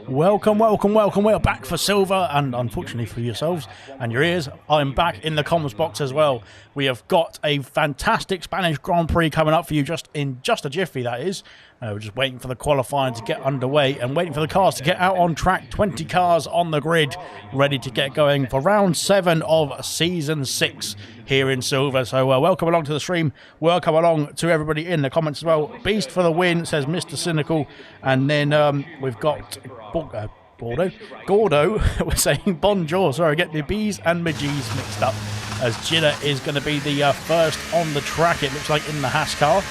Welcome, welcome, welcome. We're back for silver, and unfortunately for yourselves and your ears, I'm back in the comms box as well. We have got a fantastic Spanish Grand Prix coming up for you in just a jiffy, that is. We're just waiting for the qualifying to get underway and waiting for the cars to get out on track. 20 cars on the grid, ready to get going for round 7 of Season 6 here in silver. So welcome along to the stream. Welcome along to everybody in the comments as well. Beast for the win, says Mr. Cynical. And then we've got Gordo, we're saying bonjour. Sorry, I get the B's and my G's mixed up, as Ginna is going to be the first on the track, it looks like, in the Haas car.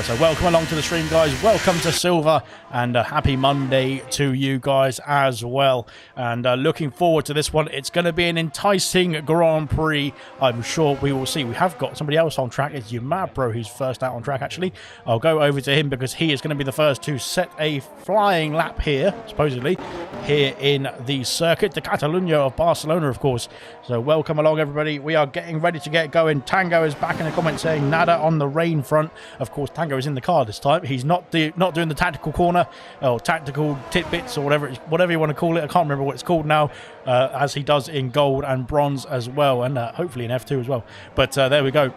So welcome along to the stream, guys. Welcome to silver, and a happy Monday to you guys as well. And looking forward to this one. It's going to be an enticing Grand Prix, I'm sure. We will see. We have got somebody else on track. It's Yumabro who's first out on track, actually. I'll go over to him because he is going to be the first to set a flying lap here, supposedly, here in the circuit, the Catalunya of Barcelona, of course. So welcome along, everybody. We are getting ready to get going. Tango is back in the comments saying nada on the rain front. Of course, Tango is in the car this time. He's not doing the tactical corner or tactical tidbits or whatever you want to call it. I can't remember what it's called now, as he does in gold and bronze as well, and hopefully in F2 as well. But there we go.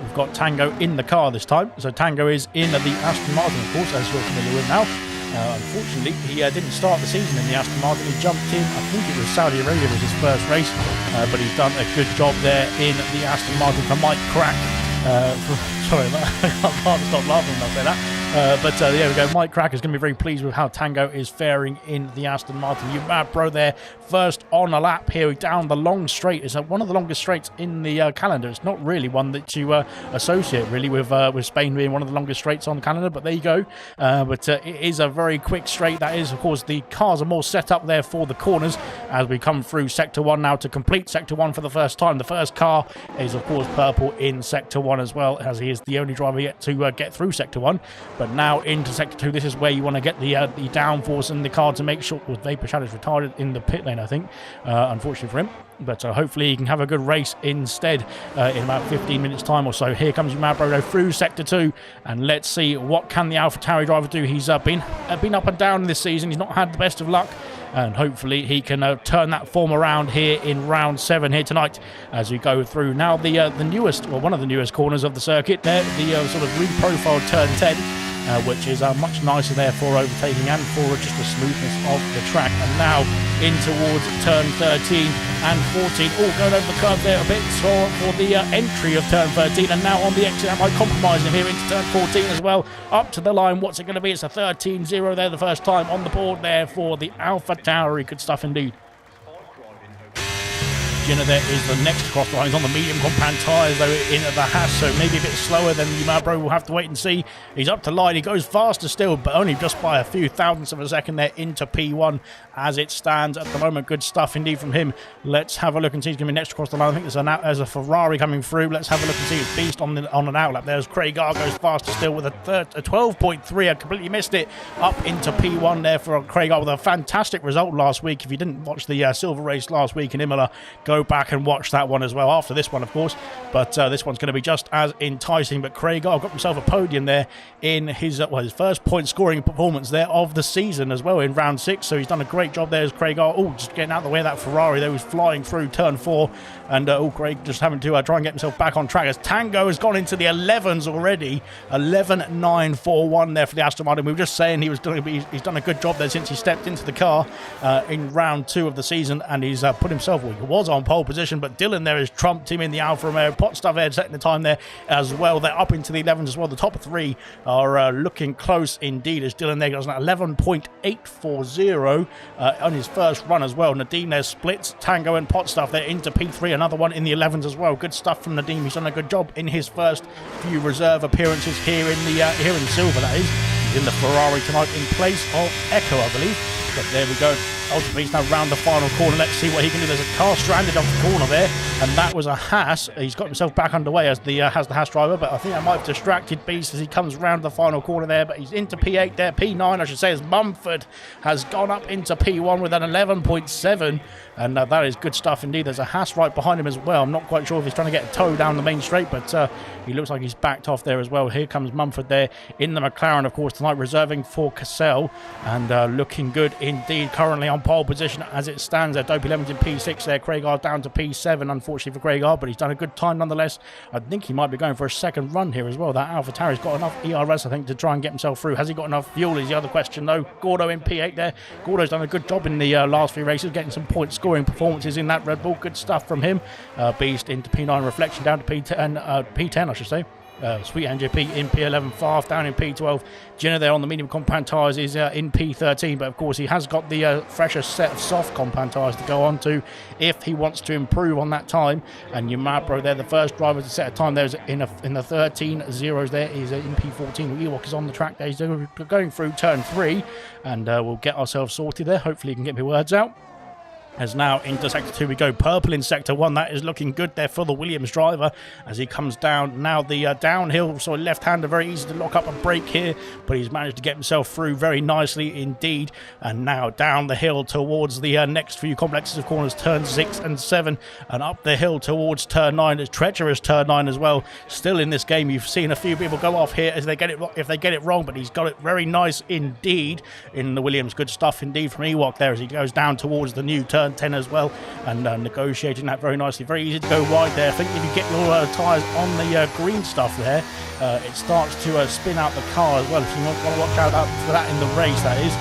We've got Tango in the car this time. So Tango is in the Aston Martin, of course, as you're familiar with now. Unfortunately, he didn't start the season in the Aston Martin. He jumped in, I think it was Saudi Arabia was his first race, but he's done a good job there in the Aston Martin for Mike Crack. Sorry, I can't stop laughing when I say that. But there we go. Mike Crack is going to be very pleased with how Tango is faring in the Aston Martin. Yumabro there, first on a lap here down the long straight. It's one of the longest straights in the calendar. It's not really one that you associate really with Spain being one of the longest straights on the calendar, but there you go. But it is a very quick straight. That is, of course, the cars are more set up there for the corners as we come through Sector 1 now to complete Sector 1 for the first time. The first car is, of course, purple in Sector 1 as well, as he is the only driver yet to get through Sector 1. But now into Sector 2, this is where you want to get the downforce in the car to make sure. Well, Vapor Shadow's retarded in the pit lane, I think, unfortunately for him. But hopefully he can have a good race instead in about 15 minutes time or so. Here comes Yumabro through Sector 2, and let's see what can the AlphaTauri driver do. He's been up and down this season. He's not had the best of luck, and hopefully he can turn that form around here in round 7 here tonight as we go through now the newest, or one of the newest corners of the circuit there, the sort of reprofiled turn 10, which is much nicer there for overtaking and for just the smoothness of the track. And now in towards turn 13 and 14, all going over the curve there a bit for the entry of turn 13, and now on the exit, am I compromising him here into turn 14 as well, up to the line. What's it going to be? It's a 13-0 there, the first time on the board there for the AlphaTauri. Good stuff indeed. Ginna there is the next across the line. He's on the medium compound tyres though in the Haas, so maybe a bit slower than Yumabro. We'll have to wait and see. He's up to line. He goes faster still, but only just by a few thousandths of a second there into P1 as it stands at the moment. Good stuff indeed from him. Let's have a look and see. He's going to be next across the line. I think there's a Ferrari coming through. Let's have a look and see. It's Beast on an outlap. There's Craig R goes faster still with a 12.3. I completely missed it. Up into P1 there for Craig R with a fantastic result last week. If you didn't watch the silver race last week in Imola, go back and watch that one as well after this one, of course. But this one's going to be just as enticing. But Craig got himself a podium there in his first point scoring performance there of the season as well in round 6. So he's done a great job there as Craig. Oh, just getting out of the way of that Ferrari there, was flying through turn 4, and Craig just having to try and get himself back on track as Tango has gone into the 11s already. 11.941 there for the Aston Martin. We were just saying he's done a good job there since he stepped into the car in round 2 of the season, and he's put himself, well, he was on pole position, but Dylan there has trumped him in the Alfa Romeo. Pot stuff there setting the time there as well. They're up into the 11s as well. The top 3 are looking close indeed as Dylan there goes an 11.840 on his first run as well. Nadeem there splits Tango and Pot stuff there into P3. Another one in the 11s as well. Good stuff from Nadeem. He's done a good job in his first few reserve appearances here in silver, that is. He's in the Ferrari tonight in place of Echo, I believe. But there we go. Ultra Beast now round the final corner. Let's see what he can do. There's a car stranded off the corner there, and that was a Haas. He's got himself back underway as the Haas driver, but I think that might have distracted Beast as he comes round the final corner there, but he's into P8 there, P9 I should say, as Mumford has gone up into P1 with an 11.7, and that is good stuff indeed. There's a Haas right behind him as well. I'm not quite sure if he's trying to get a tow down the main straight, but he looks like he's backed off there as well. Here comes Mumford there in the McLaren, of course, tonight, reserving for Cassell, and looking good indeed. Currently on pole position as it stands there. Dopey Lemons in P6 there. Craigar down to P7, unfortunately for Craigar, but he's done a good time nonetheless. I think he might be going for a second run here as well. That AlphaTauri's got enough ERS, I think, to try and get himself through. Has he got enough fuel is the other question, though. Gordo in P8 there. Gordo's done a good job in the last few races, getting some point scoring performances in that Red Bull. Good stuff from him. Beast into P9, Reflection down to P10 I should say. Sweet NJP in P11, Farf down in P12. Jenner there on the medium compound tyres is in P13, but of course he has got the fresher set of soft compound tyres to go on to if he wants to improve on that time. And Yumabro there, the first driver to set a time there, is in the 13.0s there, is in P14. Ewok is on the track there, he's going through turn 3, and we'll get ourselves sorted there. Hopefully he can get my words out. As now into Sector 2 we go. Purple in Sector 1. That is looking good there for the Williams driver as he comes down. Now the downhill, so left-hander, very easy to lock up a brake here, but he's managed to get himself through very nicely indeed. And now down the hill towards the next few complexes of corners, turn 6 and 7, and up the hill towards turn 9. It's treacherous turn 9 as well. Still in this game, you've seen a few people go off here as they get it if they get it wrong, but he's got it very nice indeed in the Williams. Good stuff indeed from Ewok there as he goes down towards the new turn 10 as well, and negotiating that very nicely. Very easy to go wide there. I think if you get your tyres on the green stuff there, it starts to spin out the car as well. So you want to watch out for that in the race, that is,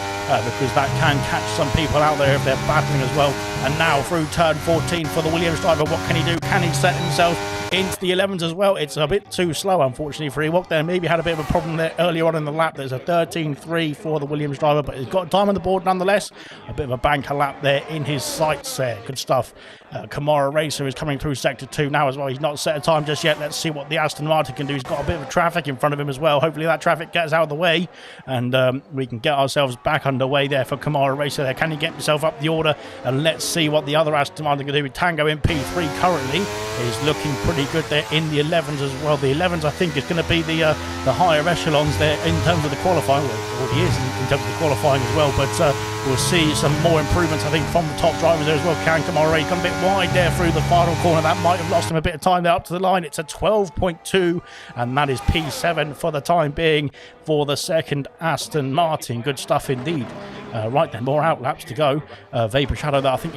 because that can catch some people out there if they're battling as well. And now through turn 14 for the Williams driver, what can he do? Can he set himself into the 11s as well? It's a bit too slow, unfortunately, for Ewok there. Maybe had a bit of a problem there earlier on in the lap. There's a 13.3 for the Williams driver, but he's got time on the board nonetheless. A bit of a banker lap there in his sights there. Good stuff. Kamara Racer is coming through Sector 2 now as well. He's not set a time just yet. Let's see what the Aston Martin can do. He's got a bit of traffic in front of him as well. Hopefully that traffic gets out of the way, and we can get ourselves back underway there for Kamara Racer there. Can he get himself up the order? And let's see what the other Aston Martin can do. With Tango in P3 currently is looking pretty good there in the 11s as well. The 11s, I think, is going to be the higher echelons there in terms of the qualifying. Well, he is in terms of the qualifying as well, but we'll see some more improvements, I think, from the top drivers there as well. Can Kamara Racer gone a bit wide there through the final corner. That might have lost him a bit of time there up to the line. It's a 12.2, and that is P7 for the time being for the second Aston Martin. Good stuff indeed. Right then, more out laps to go. Vapor Shadow, I think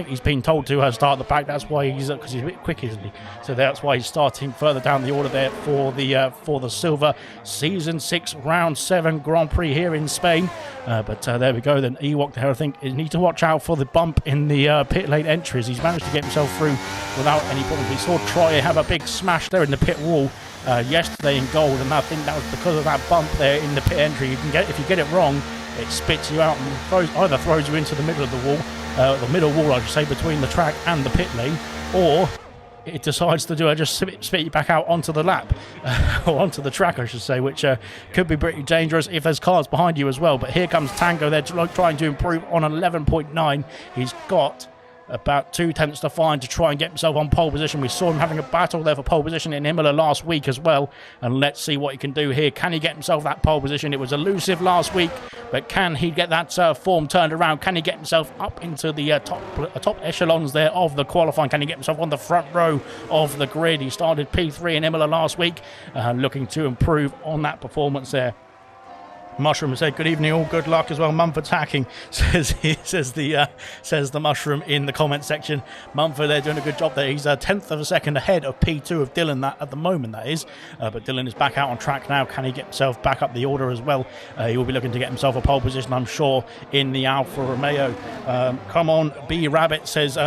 he's been told to start the back. That's why he's because he's a bit quick, isn't he? So that's why he's starting further down the order there for the Silver Season 6 Round 7 Grand Prix here in Spain. But there we go. Then Ewok there, I think, you need to watch out for the bump in the pit lane entries. He's managed to get himself through without any problems. We saw Troy have a big smash there in the pit wall yesterday in gold, and I think that was because of that bump there in the pit entry. You can get, if you get it wrong, it spits you out and either throws you into the middle of the wall, the middle wall I should say, between the track and the pit lane, or it decides to just spit you back out onto the lap, or onto the track I should say, which could be pretty dangerous if there's cars behind you as well. But here comes Tango there trying to improve on 11.9. He's got about 2 tenths to find to try and get himself on pole position. We saw him having a battle there for pole position in Imola last week as well, and let's see what he can do here. Can he get himself that pole position? It was elusive last week, but can he get that form turned around? Can he get himself up into the top echelons there of the qualifying? Can he get himself on the front row of the grid? He started P3 in Imola last week, looking to improve on that performance there. Mushroom said, "Good evening, all good luck as well." Mumford's hacking, says the Mushroom in the comment section. Mumford, they're doing a good job there. He's a 10th of a second ahead of P2 of Dylan that at the moment, that is. But Dylan is back out on track now. Can he get himself back up the order as well? He will be looking to get himself a pole position, I'm sure, in the Alfa Romeo. Come on, B Rabbit, says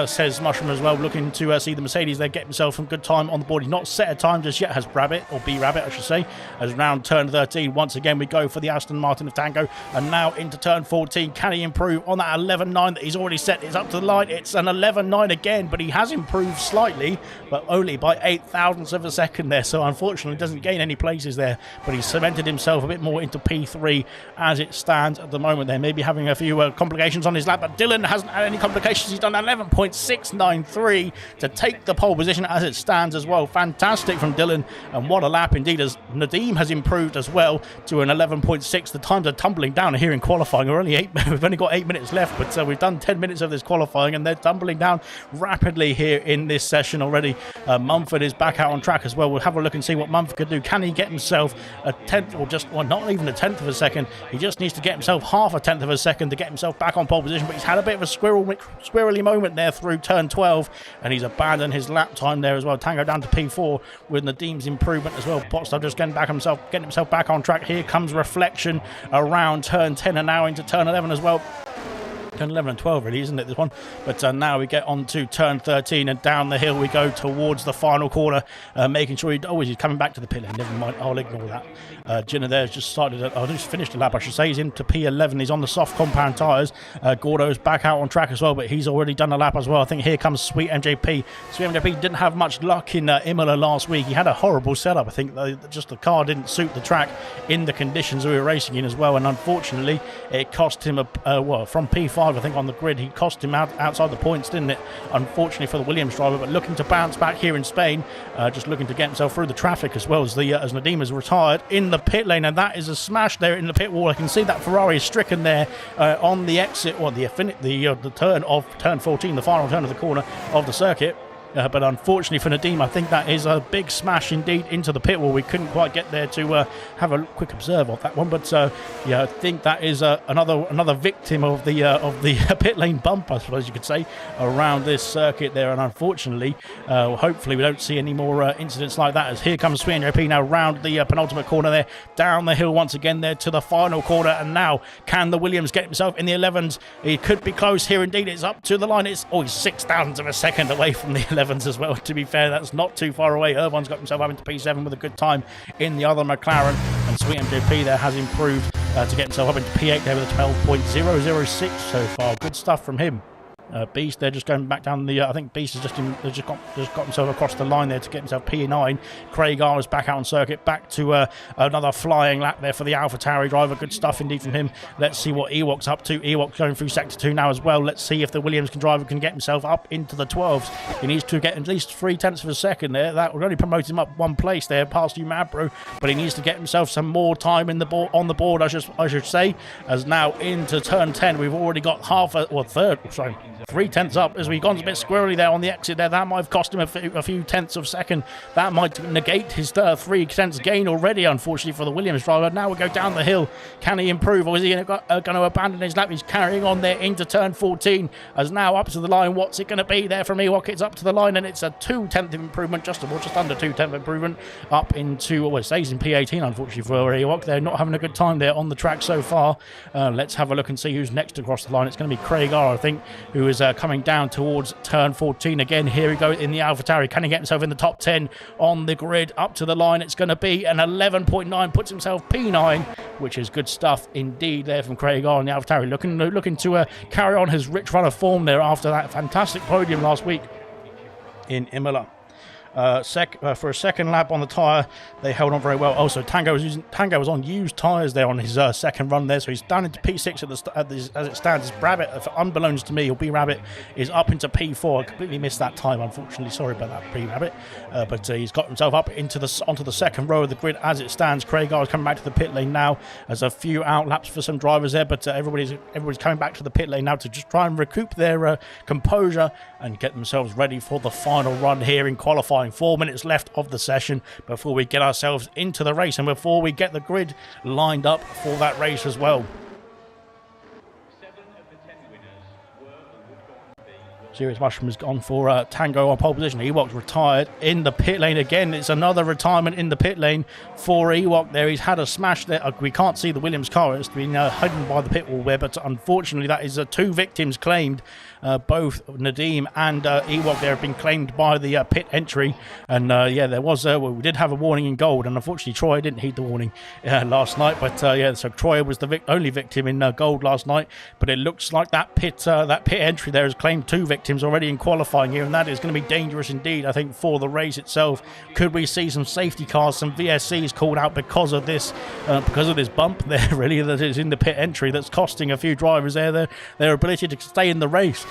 Mushroom as well, looking to see the Mercedes there get himself some good time on the board. He's not set a time just yet, has Rabbit, or B Rabbit I should say, as round turn 13. Once again we go for the Aston Aston Martin of Tango. And now into turn 14. Can he improve on that 11.9 that he's already set? It's up to the line. It's an 11.9 again, but he has improved slightly, but only by 8 thousandths of a second there. So unfortunately doesn't gain any places there, but he's cemented himself a bit more into P3 as it stands at the moment. They may be having a few complications on his lap, but Dylan hasn't had any complications. He's done 11.693 to take the pole position as it stands as well. Fantastic from Dylan, and what a lap indeed, as Nadeem has improved as well to an 11.6. The times are tumbling down here in qualifying. We've only got 8 minutes left, but we've done 10 minutes of this qualifying and they're tumbling down rapidly here in this session already. Mumford is back out on track as well. We'll have a look and see what Mumford could do. Can he get himself a tenth, or just, well, not even a tenth of a second? He just needs to get himself half a tenth of a second to get himself back on pole position, but he's had a bit of a squirrely moment there through turn 12, and he's abandoned his lap time there as well. Tango down to P4 with Nadeem's improvement as well. Potsdam just getting himself back on track. Here comes Reflection around turn 10 and now into turn 11 as well. Turn 11 and 12 really, isn't it, this one? But now we get on to turn 13 and down the hill we go towards the final corner, making sure he's coming back to the pit lane. Never mind, I'll ignore that. Jenner there's just just finished the lap, I should say. He's into P11. He's on the soft compound tyres. Gordo's back out on track as well, but he's already done a lap as well. I think here comes Sweet MJP. Sweet MJP didn't have much luck in Imola last week. He had a horrible setup. I think just the car didn't suit the track in the conditions we were racing in as well, and unfortunately it cost him from P5, I think, on the grid. He cost him outside the points, didn't it? Unfortunately for the Williams driver, but looking to bounce back here in Spain, just looking to get himself through the traffic as well as Nadeem has retired in the pit lane, and that is a smash there in the pit wall. I can see that Ferrari is stricken there on the exit, or the turn of turn 14, the final turn of the corner of the circuit. But unfortunately for Nadeem, I think that is a big smash indeed into the pit wall. We couldn't quite get there to have a quick observe of that one, but yeah, I think that is another victim of the pit lane bump, I suppose you could say, around this circuit there. And unfortunately, hopefully we don't see any more incidents like that, as here comes Sweet NJP now round the penultimate corner there, down the hill once again there to the final corner. And now can the Williams get himself in the 11s? He could be close here indeed. It's up to the line. He's 6 thousandths of a second away from the 11s as well. To be fair, that's not too far away. Irvine's got himself up into P7 with a good time in the other McLaren, and Sweet MJP there has improved to get himself up into P8 there with a 12.006 so far. Good stuff from him. Beast there just going back down the I think Beast has just got himself across the line there to get himself P9. Craig R is back out on circuit, back to another flying lap there for the AlphaTauri driver. Good stuff indeed from him. Let's see what Ewok's up to. Ewok going through sector 2 now as well. Let's see if the Williams driver can get himself up into the 12s. He needs to get at least 0.3 of a second there. That would only promote him up one place there past you, Mabro, but he needs to get himself some more time on the board, I should say, as now into turn 10 we've already got 0.3 up, as we've gone a bit squirrely there on the exit there. That might have cost him a few tenths of a second. That might negate his 3 tenths gain already, unfortunately, for the Williams driver. Now we go down the hill. Can he improve, or is he going to abandon his lap? He's carrying on there into turn 14, as now up to the line. What's it going to be there from Ewok? It's up to the line, and it's a 2/10 improvement, just under 2/10 improvement up into, it stays in P18, unfortunately, for Ewok. They're not having a good time there on the track so far. Let's have a look and see who's next across the line. It's going to be Craig R, I think, who is coming down towards turn 14 again. Here we go in the AlphaTauri. Can he get himself in the top 10 on the grid? Up to the line, it's going to be an 11.9, puts himself P9, which is good stuff indeed there from Craig R on the AlphaTauri, looking to carry on his rich run of form there after that fantastic podium last week in Imola. For a second lap on the tyre, they held on very well. Also, Tango was on used tyres there on his second run there, so he's down into P6 as it stands. Rabbit, unbeknownst to me, or B-Rabbit, is up into P4. I completely missed that time, unfortunately. Sorry about that, B-Rabbit. But he's got himself up onto the second row of the grid as it stands. Craig R is coming back to the pit lane now. There's a few outlaps for some drivers there, but everybody's coming back to the pit lane now to just try and recoup their composure and get themselves ready for the final run here in qualifying. 4 minutes left of the session before we get ourselves into the race and before we get the grid lined up for that race as well. Serious Mushroom has gone for Tango on pole position. Ewok's retired in the pit lane again. It's another retirement in the pit lane for Ewok there. He's had a smash there. We can't see the Williams car. It's been hidden by the pit wall there, but unfortunately that is 2 victims claimed. Both Nadim and Ewok there have been claimed by the pit entry. And yeah, there was, well, we did have a warning in gold, and unfortunately Troy didn't heed the warning last night. But yeah, so Troy was the only victim in gold last night. But it looks like that pit entry there has claimed 2 victims already in qualifying here, and that is going to be dangerous indeed, I think, for the race itself. Could we see some safety cars, some VSCs called out because of this bump there, really, that is in the pit entry, that's costing a few drivers their ability to stay in the race,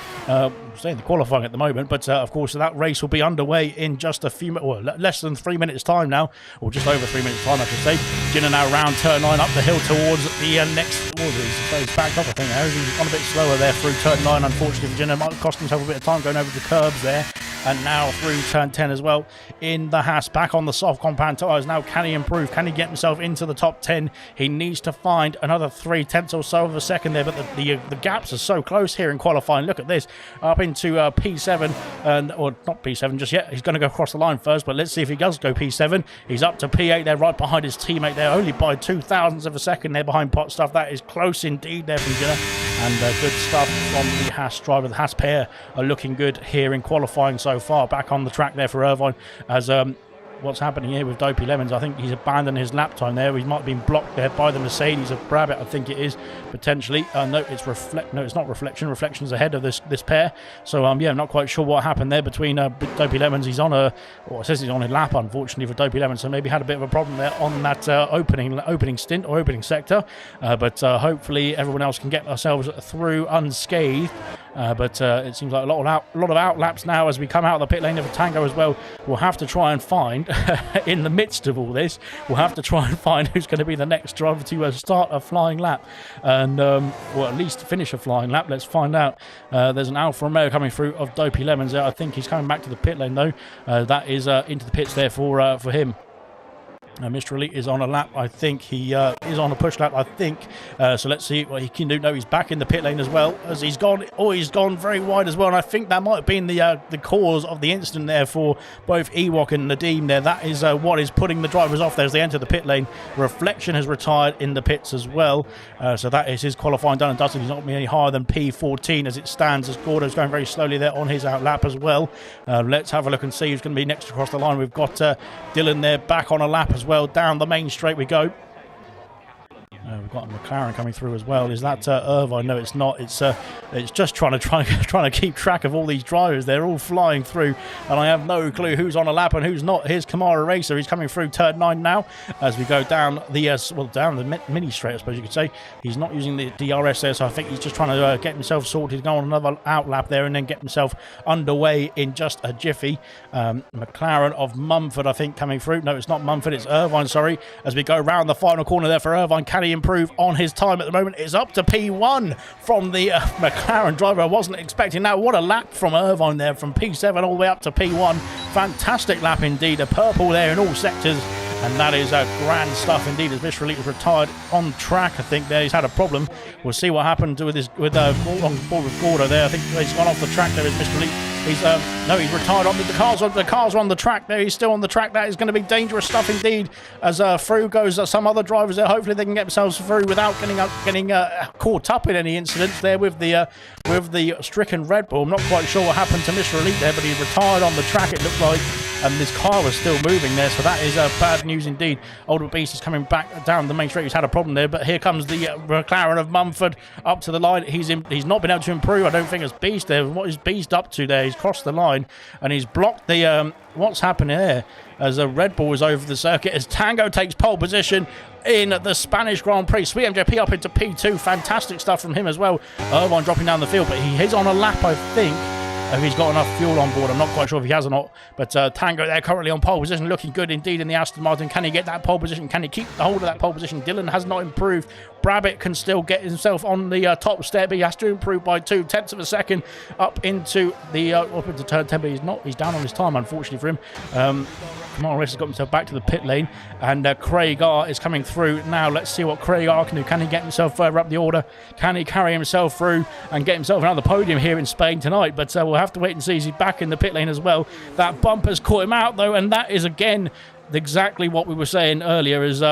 stay in the qualifying at the moment. But of course, that race will be underway in just a few less than 3 minutes time now, or just over 3 minutes time, I should say. Jenna now round turn 9 up the hill towards the next order. So he's backed up, I think. He's gone a bit slower there through turn 9, unfortunately for Jenna. Might cost himself a bit of time going over the curbs there. And now through turn 10 as well in the Haas, back on the soft compound tyres. Now, can he improve? Can he get himself into the top 10? He needs to find another 3/10 or so of a second there, but the gaps are so close here in qualifying. Look at this, up into P7, or not P7 just yet. He's going to go across the line first, but let's see if he does go P7. He's up to P8 there, right behind his teammate there, only by 0.02 of a second there behind Pot Stuff. That is close indeed there from Jenna, and good stuff from the Haas driver. The Haas pair are looking good here in qualifying so far. Back on the track there for Irvine as what's happening here with Dopey Lemons. I think he's abandoned his lap time there. He might have been blocked there by the Mercedes of Brabbit, I think it is, potentially. No, it's not Reflection. Reflection's ahead of this pair. So yeah, I'm not quite sure what happened there between Dopey Lemons. He's on it says he's on a lap, unfortunately, for Dopey Lemons, so maybe had a bit of a problem there on that opening stint or opening sector. But hopefully everyone else can get ourselves through unscathed. But it seems like a lot of outlaps now as we come out of the pit lane of a Tango as well. We'll have to try and find, in the midst of all this, we'll have to try and find who's going to be the next driver to start a flying lap, and or at least finish a flying lap. Let's find out. There's an Alfa Romeo coming through of Dopey Lemons there. I think he's coming back to the pit lane though. That is into the pits there for him. Mr. Elite is on a lap. I think he is on a push lap, I think. So let's see what he can do. No, he's back in the pit lane as well, as he's gone. Oh, he's gone very wide as well, and I think that might have been the cause of the incident there for both Ewok and Nadim there. That is what is putting the drivers off there as they enter the pit lane. Reflection has retired in the pits as well. So that is his qualifying done and dusted. He's not going to be any higher than P14 as it stands, as Gordo's going very slowly there on his out lap as well. Let's have a look and see who's going to be next across the line. We've got Dylan there back on a lap as well. Down the main straight we go. We've got a McLaren coming through as well. Is that Irvine? No, it's not. It's just trying to keep track of all these drivers. They're all flying through, and I have no clue who's on a lap and who's not. Here's Kamara Racer. He's coming through turn 9 now as we go down the down the mini straight, I suppose you could say. He's not using the DRS there, so I think he's just trying to get himself sorted, go on another out lap there, and then get himself underway in just a jiffy. McLaren of Mumford, I think, coming through. No, it's not Mumford. It's Irvine. Sorry. As we go round the final corner there for Irvine, can he improve on his time at the moment? It's up to P1 from the McLaren driver. I wasn't expecting that. What a lap from Irvine there, from P7 all the way up to P1. Fantastic lap indeed. A purple there in all sectors, and that is grand stuff indeed, as Mr. Elite was retired on track. I think there he's had a problem. We'll see what happened with his on board with Gordo there. I think he's gone off the track there, is Mr. Elite. He's he's retired on the cars are on the track there. He's still on the track. That is going to be dangerous stuff indeed, as through goes some other drivers there. Hopefully they can get themselves through without getting caught up in any incidents there with the stricken Red Bull. I'm not quite sure what happened to Mr. Elite there, but he retired on the track, it looked like, and this car was still moving there, so that is bad news indeed. Ultimate Beast is coming back down the main straight. He's had a problem there, but here comes the McLaren of Mumford up to the line. He's not been able to improve, I don't think, as Beast there. What is Beast up to there? He's crossed the line and he's blocked the what's happening there, as a Red Bull is over the circuit, as Tango takes pole position in the Spanish Grand Prix. Sweet MJP up into P2. Fantastic stuff from him as well. Irvine dropping down the field, but he is on a lap, I think. If he's got enough fuel on board, I'm not quite sure if he has or not. But Tango there currently on pole position, looking good indeed in the Aston Martin. Can he get that pole position? Can he keep the hold of that pole position? Dylan has not improved. Brabbit can still get himself on the top step. He has to improve by 0.2 of a second up into turn 10, but he's down on his time, unfortunately for him. Kamara has got himself back to the pit lane, and Craig R is coming through now. Let's see what Craig R can do. Can he get himself further up the order? Can he carry himself through and get himself another podium here in Spain tonight? But we'll have to wait and see. He's back in the pit lane as well. That bump has caught him out, though, and that is, again, exactly what we were saying earlier, is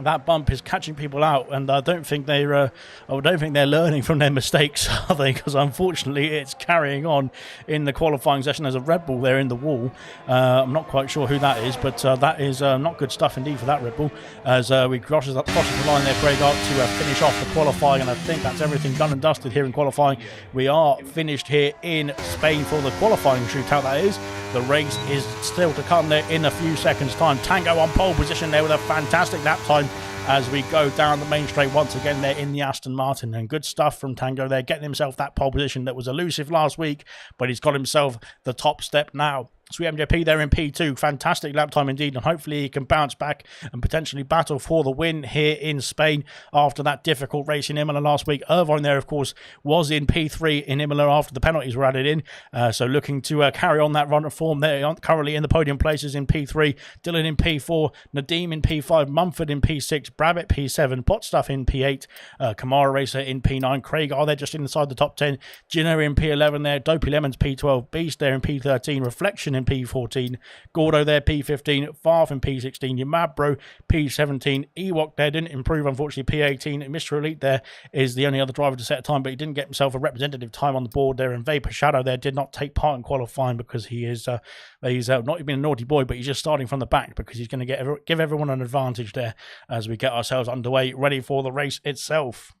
that bump is catching people out, and I don't think they're learning from their mistakes, are they? Because unfortunately, it's carrying on in the qualifying session. There's a Red Bull there in the wall. I'm not quite sure who that is, but that is not good stuff indeed for that Red Bull. As we crosses the line there, Craig, to finish off the qualifying, and I think that's everything done and dusted here in qualifying. We are finished here in Spain for the qualifying shootout. That is, the race is still to come there in a few seconds' time. Tango on pole position there with a fantastic lap time as we go down the main straight once again there in the Aston Martin. And good stuff from Tango there, getting himself that pole position that was elusive last week, but he's got himself the top step now. Sweet MJP there in P2. Fantastic lap time indeed, and hopefully he can bounce back and potentially battle for the win here in Spain after that difficult race in Imola last week. Irvine there, of course, was in P3 in Imola after the penalties were added in. So looking to carry on that run of form there, currently in the podium places in P3. Dylan in P4, Nadeem in P5, Mumford in P6, Brabbit P7, Potstuff in P8, Kamara Racer in P9, Craig are there just inside the top 10, Ginner in P11 there, Dopey Lemons P12, Beast there in P13, Reflection in P14, Gordo there P15, Farf in P16, your Mad Bro P17, Ewok there didn't improve unfortunately P18, Mr. Elite there is the only other driver to set a time, but he didn't get himself a representative time on the board there, and Vapor Shadow there did not take part in qualifying because he's not even a naughty boy, but he's just starting from the back because he's going to give everyone an advantage there as we get ourselves underway, ready for the race itself.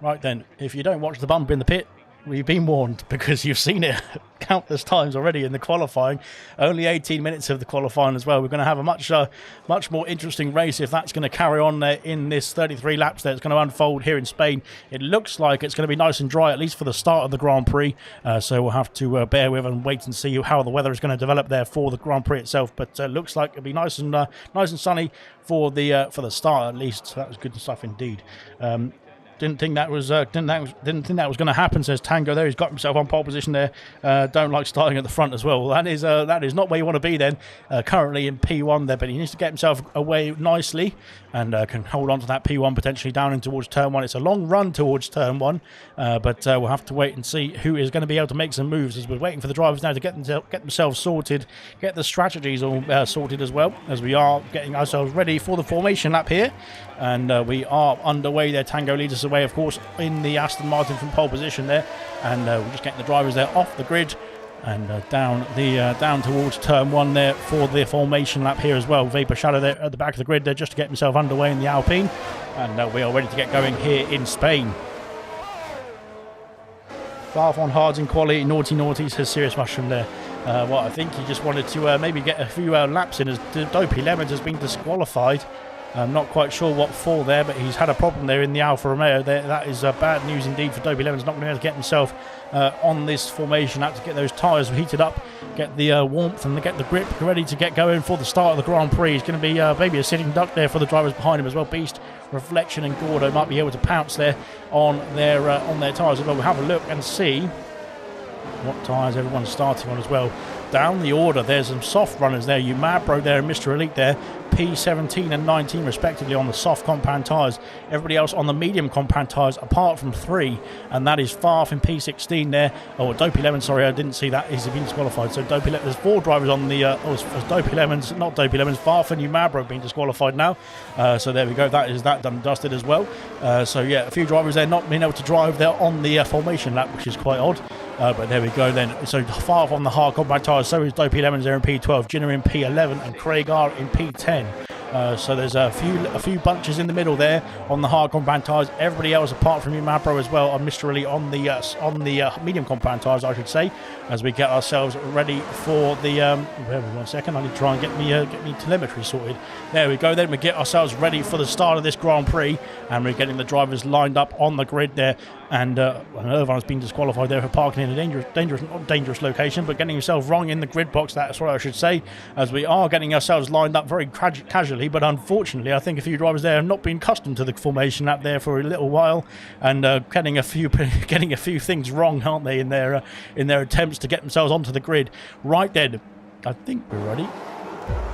Right then, if you don't watch the bump in the pit, we've been warned because you've seen it countless times already in the qualifying. Only 18 minutes of the qualifying as well. We're going to have a much more interesting race if that's going to carry on in this 33 laps that's going to unfold here in Spain. It looks like it's going to be nice and dry, at least for the start of the Grand Prix. So we'll have to bear with and wait and see how the weather is going to develop there for the Grand Prix itself. But looks like it'll be nice and sunny for the start at least. So that was good stuff indeed. Didn't think that was going to happen, says Tango there. He's got himself on pole position there. Don't like starting at the front as well. That is not where you want to be then. Currently in P1 there, but he needs to get himself away nicely and can hold on to that P1 potentially down in towards turn 1. It's a long run towards turn 1, but we'll have to wait and see who is going to be able to make some moves as we're waiting for the drivers now to get themselves sorted, get the strategies all sorted as well, as we are getting ourselves ready for the formation lap here. And we are underway there. Tango leads us away, of course, in the Aston Martin from pole position there. And we're just getting the drivers there off the grid and down towards turn 1 there for the formation lap here as well. Vapor Shadow there at the back of the grid there just to get himself underway in the Alpine. And we are ready to get going here in Spain. Far on hards in quality, naughty says Serious Mushroom there. Well, I think he just wanted to maybe get a few laps in as Dopey Lemons has been disqualified. I'm not quite sure what for there, but he's had a problem there in the Alfa Romeo. That is bad news indeed for Dopey Lemons. Not going to be able to get himself on this formation. Have to get those tyres heated up, get the warmth and get the grip ready to get going for the start of the Grand Prix. He's going to be maybe a sitting duck there for the drivers behind him as well. Beast, Reflection and Gordo might be able to pounce there on their tyres as well. We'll have a look and see what tyres everyone's starting on as well. Down the order, there's some soft runners there. You Mad Bro there and Mr. Elite there. P17 and 19 respectively on the soft compound tyres. Everybody else on the medium compound tyres apart from 3. And that is Farf in P16 there. Oh, Dopey Lemons, sorry, I didn't see that. He's been disqualified. So Dopey Lemons, there's 4 drivers on the... Dopey Lemons, not Dopey Lemons, Farf and you Mad Bro being disqualified now. So there we go. That is that done and dusted as well. So yeah, a few drivers there not being able to drive there on the formation lap, which is quite odd. But there we go then. So far on the hard compound tyres, so is Dopey Lemons there in P12, Ginner in P11 and Craig R in P10. So there's a few bunches in the middle there on the hard compound tyres. Everybody else apart from you Mabro as well on Mr. Elite on the medium compound tyres, I should say, as we get ourselves ready for the wait 1 second, I need to try and get me telemetry sorted. There we go then. We get ourselves ready for the start of this Grand Prix, and we're getting the drivers lined up on the grid there. And Irvine's been disqualified there for parking in a dangerous location, but getting himself wrong in the grid box, that's what I should say, as we are getting ourselves lined up very casually. But unfortunately, I think a few drivers there have not been accustomed to the formation lap there for a little while, and getting a few things wrong, aren't they, in their attempts to get themselves onto the grid. Right then, I think we're ready.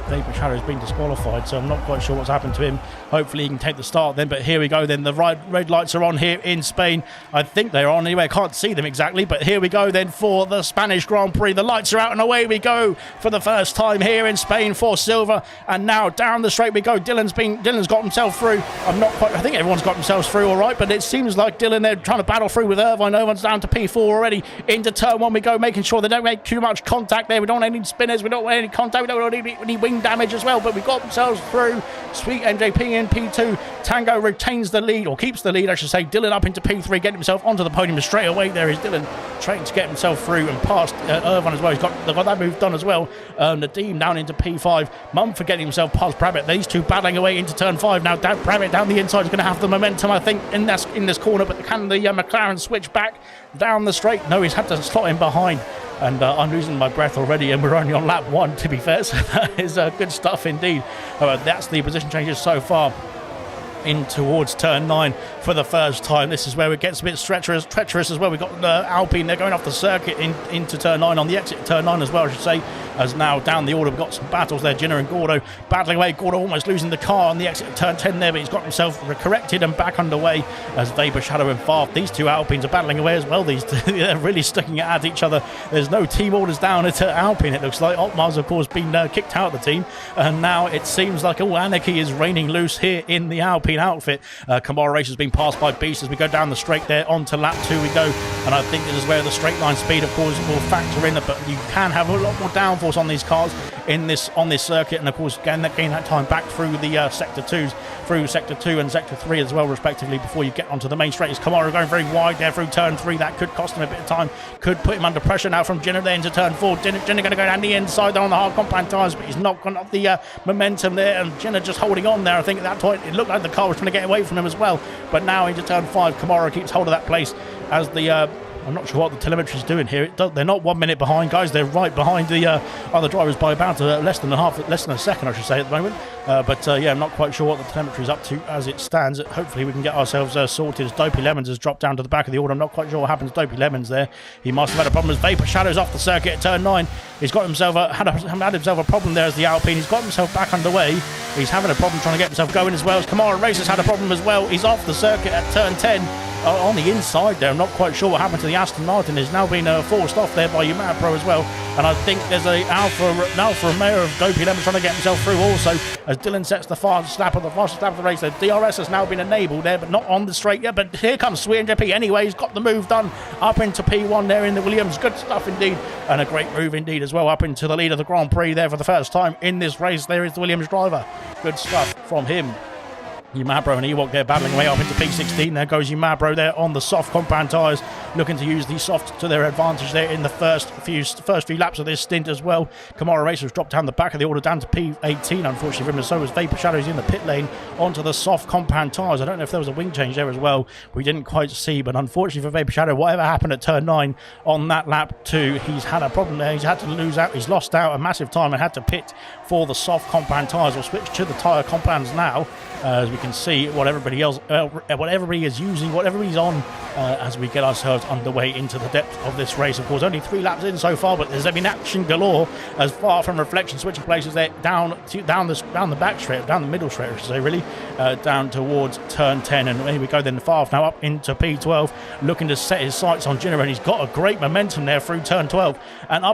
Vapor Shadow's been disqualified, so I'm not quite sure what's happened to him. Hopefully he can take the start then, but here we go then. The red lights are on here in Spain. I think they're on anyway. I can't see them exactly, but here we go then for the Spanish Grand Prix. The lights are out and away we go for the first time here in Spain for silver. And now down the straight we go. Dylan's got himself through. I think everyone's got themselves through all right, but it seems like Dylan, they're trying to battle through with Irvine. Irvine's down to P4 already. Into turn 1 we go, making sure they don't make too much contact there. We don't want any spinners. We don't want any contact. We don't want any wing damage as well, but we got themselves through. Sweet MJP in P2. Tango retains the lead, or keeps the lead I should say. Dylan up into P3, getting himself onto the podium straight away. There is Dylan trying to get himself through and past Irvine as well. He's got that move done as well. Nadeem down into P5. Mumford getting himself past Brabbit. These two battling away into turn 5 now. Brabbit down the inside is going to have the momentum I think in this corner, but can the McLaren switch back down the straight? No, he's had to slot in behind. And I'm losing my breath already, and we're only on lap 1 to be fair, so that is good stuff indeed. That's the position changes so far in towards turn 9 for the first time. This is where it gets a bit treacherous as well. We've got Alpine, they're going off the circuit into turn 9, on the exit of turn 9 as well I should say, as now down the order we've got some battles there. Jenner and Gordo battling away. Gordo almost losing the car on the exit of turn 10 there, but he's got himself corrected and back underway as Vapor Shadow and Farf. These two Alpines are battling away as well. These two, they're really sticking it at each other. There's no team orders down at Alpine, it looks like. Otmar's of course been kicked out of the team, and now it seems like all anarchy is reigning loose here in the Alpine outfit. Kamara Race has been passed by Beast as we go down the straight there. Onto lap 2 we go, and I think this is where the straight line speed of course will factor in, but you can have a lot more downforce on these cars on this circuit, and of course gain that time back through the sector 2s, through sector 2 and sector 3 as well respectively, before you get onto the main straight. Is Kamara going very wide there through turn 3? That could cost him a bit of time, could put him under pressure now from Jenner there into turn 4. Jenner going to go down the inside there on the hard compound tyres, but he's not got the momentum there, and Jenner just holding on there. I think at that point it looked like the car was trying to get away from him as well, but now into turn 5 Kamara keeps hold of that place as the I'm not sure what the telemetry is doing here. They're not 1 minute behind, guys. They're right behind the other drivers by about less than a second, I should say, at the moment. Yeah, I'm not quite sure what the telemetry is up to as it stands. Hopefully we can get ourselves sorted as Dopey Lemons has dropped down to the back of the order. I'm not quite sure what happened to Dopey Lemons there. He must have had a problem as Vapor Shadow's off the circuit at turn 9. He's got himself had himself a problem there as the Alpine. He's got himself back underway. He's having a problem trying to get himself going as well. As Kamara Racers had a problem as well. He's off the circuit at turn 10. On the inside there, I'm not quite sure what happened to the Aston Martin. Is now been forced off there by Yamaha Pro as well, and I think there's a Alfa Romeo of Dopey Lemon trying to get himself through also, as Dylan sets the fastest lap of the race. The DRS has now been enabled there, but not on the straight yet. But here comes Sweet MJP anyway. He's got the move done up into P1 there in the Williams. Good stuff indeed, and a great move indeed as well, up into the lead of the Grand Prix there for the first time in this race. There is the Williams driver. Good stuff from him. Yamabro and Ewok there battling away up into P16. There goes Yamabro there on the soft compound tyres, looking to use the soft to their advantage there in the first few laps of this stint as well. Kamara Racers dropped down the back of the order down to P18, unfortunately for him, and so was Vapor Shadows in the pit lane onto the soft compound tyres. I don't know if there was a wing change there as well. We didn't quite see, but unfortunately for Vapor Shadow, whatever happened at turn 9 on that lap 2, he's had a problem there. He's had to lose out. He's lost out a massive time and had to pit for the soft compound tyres. We'll switch to the tyre compounds now, as we can see what everybody else, what everybody is using, what everybody's on, as we get ourselves underway into the depth of this race. Of course, only 3 laps in so far, but there's been action galore as far from reflection, switching places there down the back straight, down the middle straight, I should say, really, down towards turn 10. And here we go then, Farf now up into P12, looking to set his sights on Jenner, and he's got a great momentum there through turn 12 and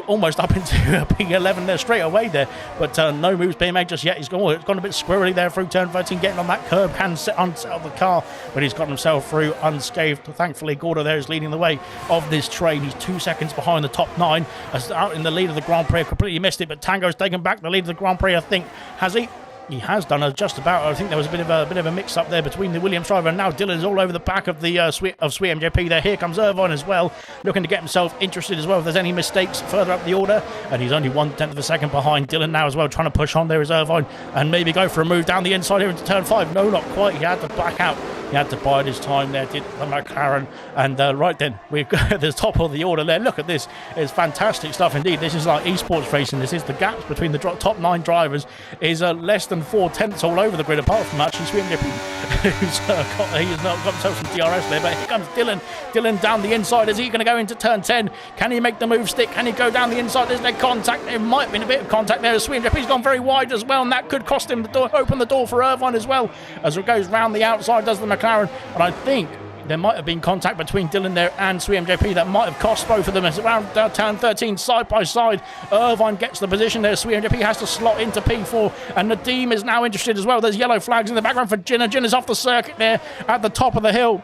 almost up into P11 there straight away there, but no moves being made just yet. It's gone a bit squirrely there through turn 13, getting on that curb, can unsettle the car, but he's got himself through unscathed. Thankfully, Gordo there is leading the way of this train. He's 2 seconds behind the top 9, as out in the lead of the Grand Prix. Completely missed it, but Tango's taken back the lead of the Grand Prix, I think. Has he? He has done just about. I think there was a bit of a mix-up there between the Williams driver, and now Dylan's all over the back of the Sweet MJP there. Here comes Irvine as well, looking to get himself interested as well if there's any mistakes further up the order, and he's only 1/10 of a second behind Dylan now as well, trying to push on. There is Irvine, and maybe go for a move down the inside here into turn 5. No, not quite. He had to back out. He had to bide his time there, did the McLaren. And right then, we've got at the top of the order there. Look at this. It's fantastic stuff indeed. This is like esports racing. This is the gaps between the top 9 drivers is less than than 4/10 all over the grid, apart from actually SweetMJP, he's not got himself some DRS there. But here comes Dylan. Dylan down the inside. Is he going to go into turn 10? Can he make the move stick? Can he go down the inside? There's no contact. There might have been a bit of contact there. SweetMJP's gone very wide as well, and that could cost him the door, open the door for Irvine as well, as it goes round the outside, does the McLaren. And I think there might have been contact between Dylan there and SweetMJP that might have cost both of them. It's around turn 13, side by side. Irvine gets the position there. SweetMJP has to slot into P4, and Nadeem is now interested as well. There's yellow flags in the background for Jinnah. Jinnah's off the circuit there at the top of the hill.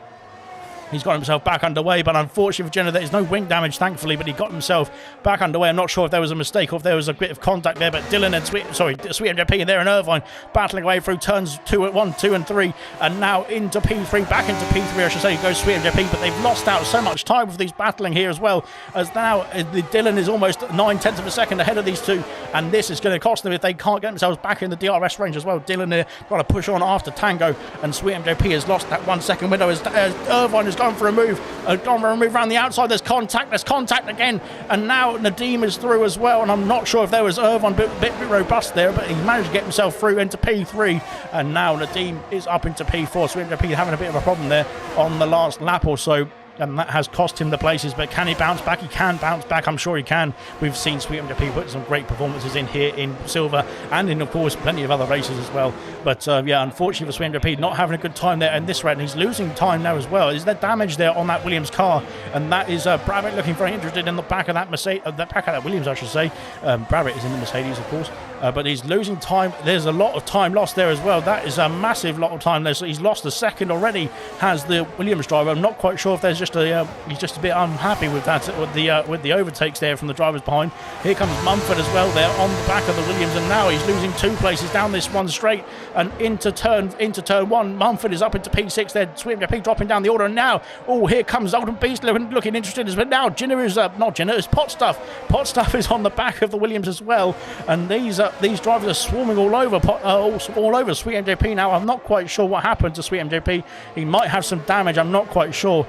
He's got himself back underway, but unfortunately for Jinnah, there is no wing damage, thankfully, but he got himself back underway. I'm not sure if there was a mistake or if there was a bit of contact there, but Dylan and SweetMJP there and Irvine battling away through turns 1, 2, and 3, and now into P3, back into P3, I should say, goes SweetMJP, but they've lost out so much time with these battling here as well, as now Dylan is almost 9/10 of a second ahead of these two, and this is going to cost them if they can't get themselves back in the DRS range as well. Dylan here got to push on after Tango, and SweetMJP has lost that 1 second window as Irvine has gone for a move, around the outside. There's contact again, and now Nadeem is through as well, and I'm not sure if there was Irvine a bit robust there, but he managed to get himself through into P3, and now Nadeem is up into P4. So SweetMJP having a bit of a problem there on the last lap or so, and that has cost him the places. But can he bounce back? He can bounce back, I'm sure he can. We've seen SweetMJP put some great performances in here in Silver, and in, of course, plenty of other races as well. But yeah, unfortunately for SweetMJP, not having a good time there in this round. He's losing time now as well. Is there damage there on that Williams car? And that is Brabbit looking very interested in the back of that Mercedes, the back of that Williams, I should say. Brabbit is in the Mercedes, of course. But he's losing time. There's a lot of time lost there as well. That is a massive lot of time there. So he's lost a second already, has the Williams driver. I'm not quite sure if there's just he's just a bit unhappy with that, with the overtakes there from the drivers behind. Here comes Mumford as well there on the back of the Williams, and now he's losing 2 places down this one straight and into turn 1. Mumford is up into P6 there. SweetMJP dropping down the order, and now here comes Golden Beast looking interested as well. Now Jinnah is not Jinnah, it's Potstuff. Potstuff is on the back of the Williams as well, and these drivers are swarming all over SweetMJP now. I'm not quite sure what happened to SweetMJP. He might have some damage, I'm not quite sure.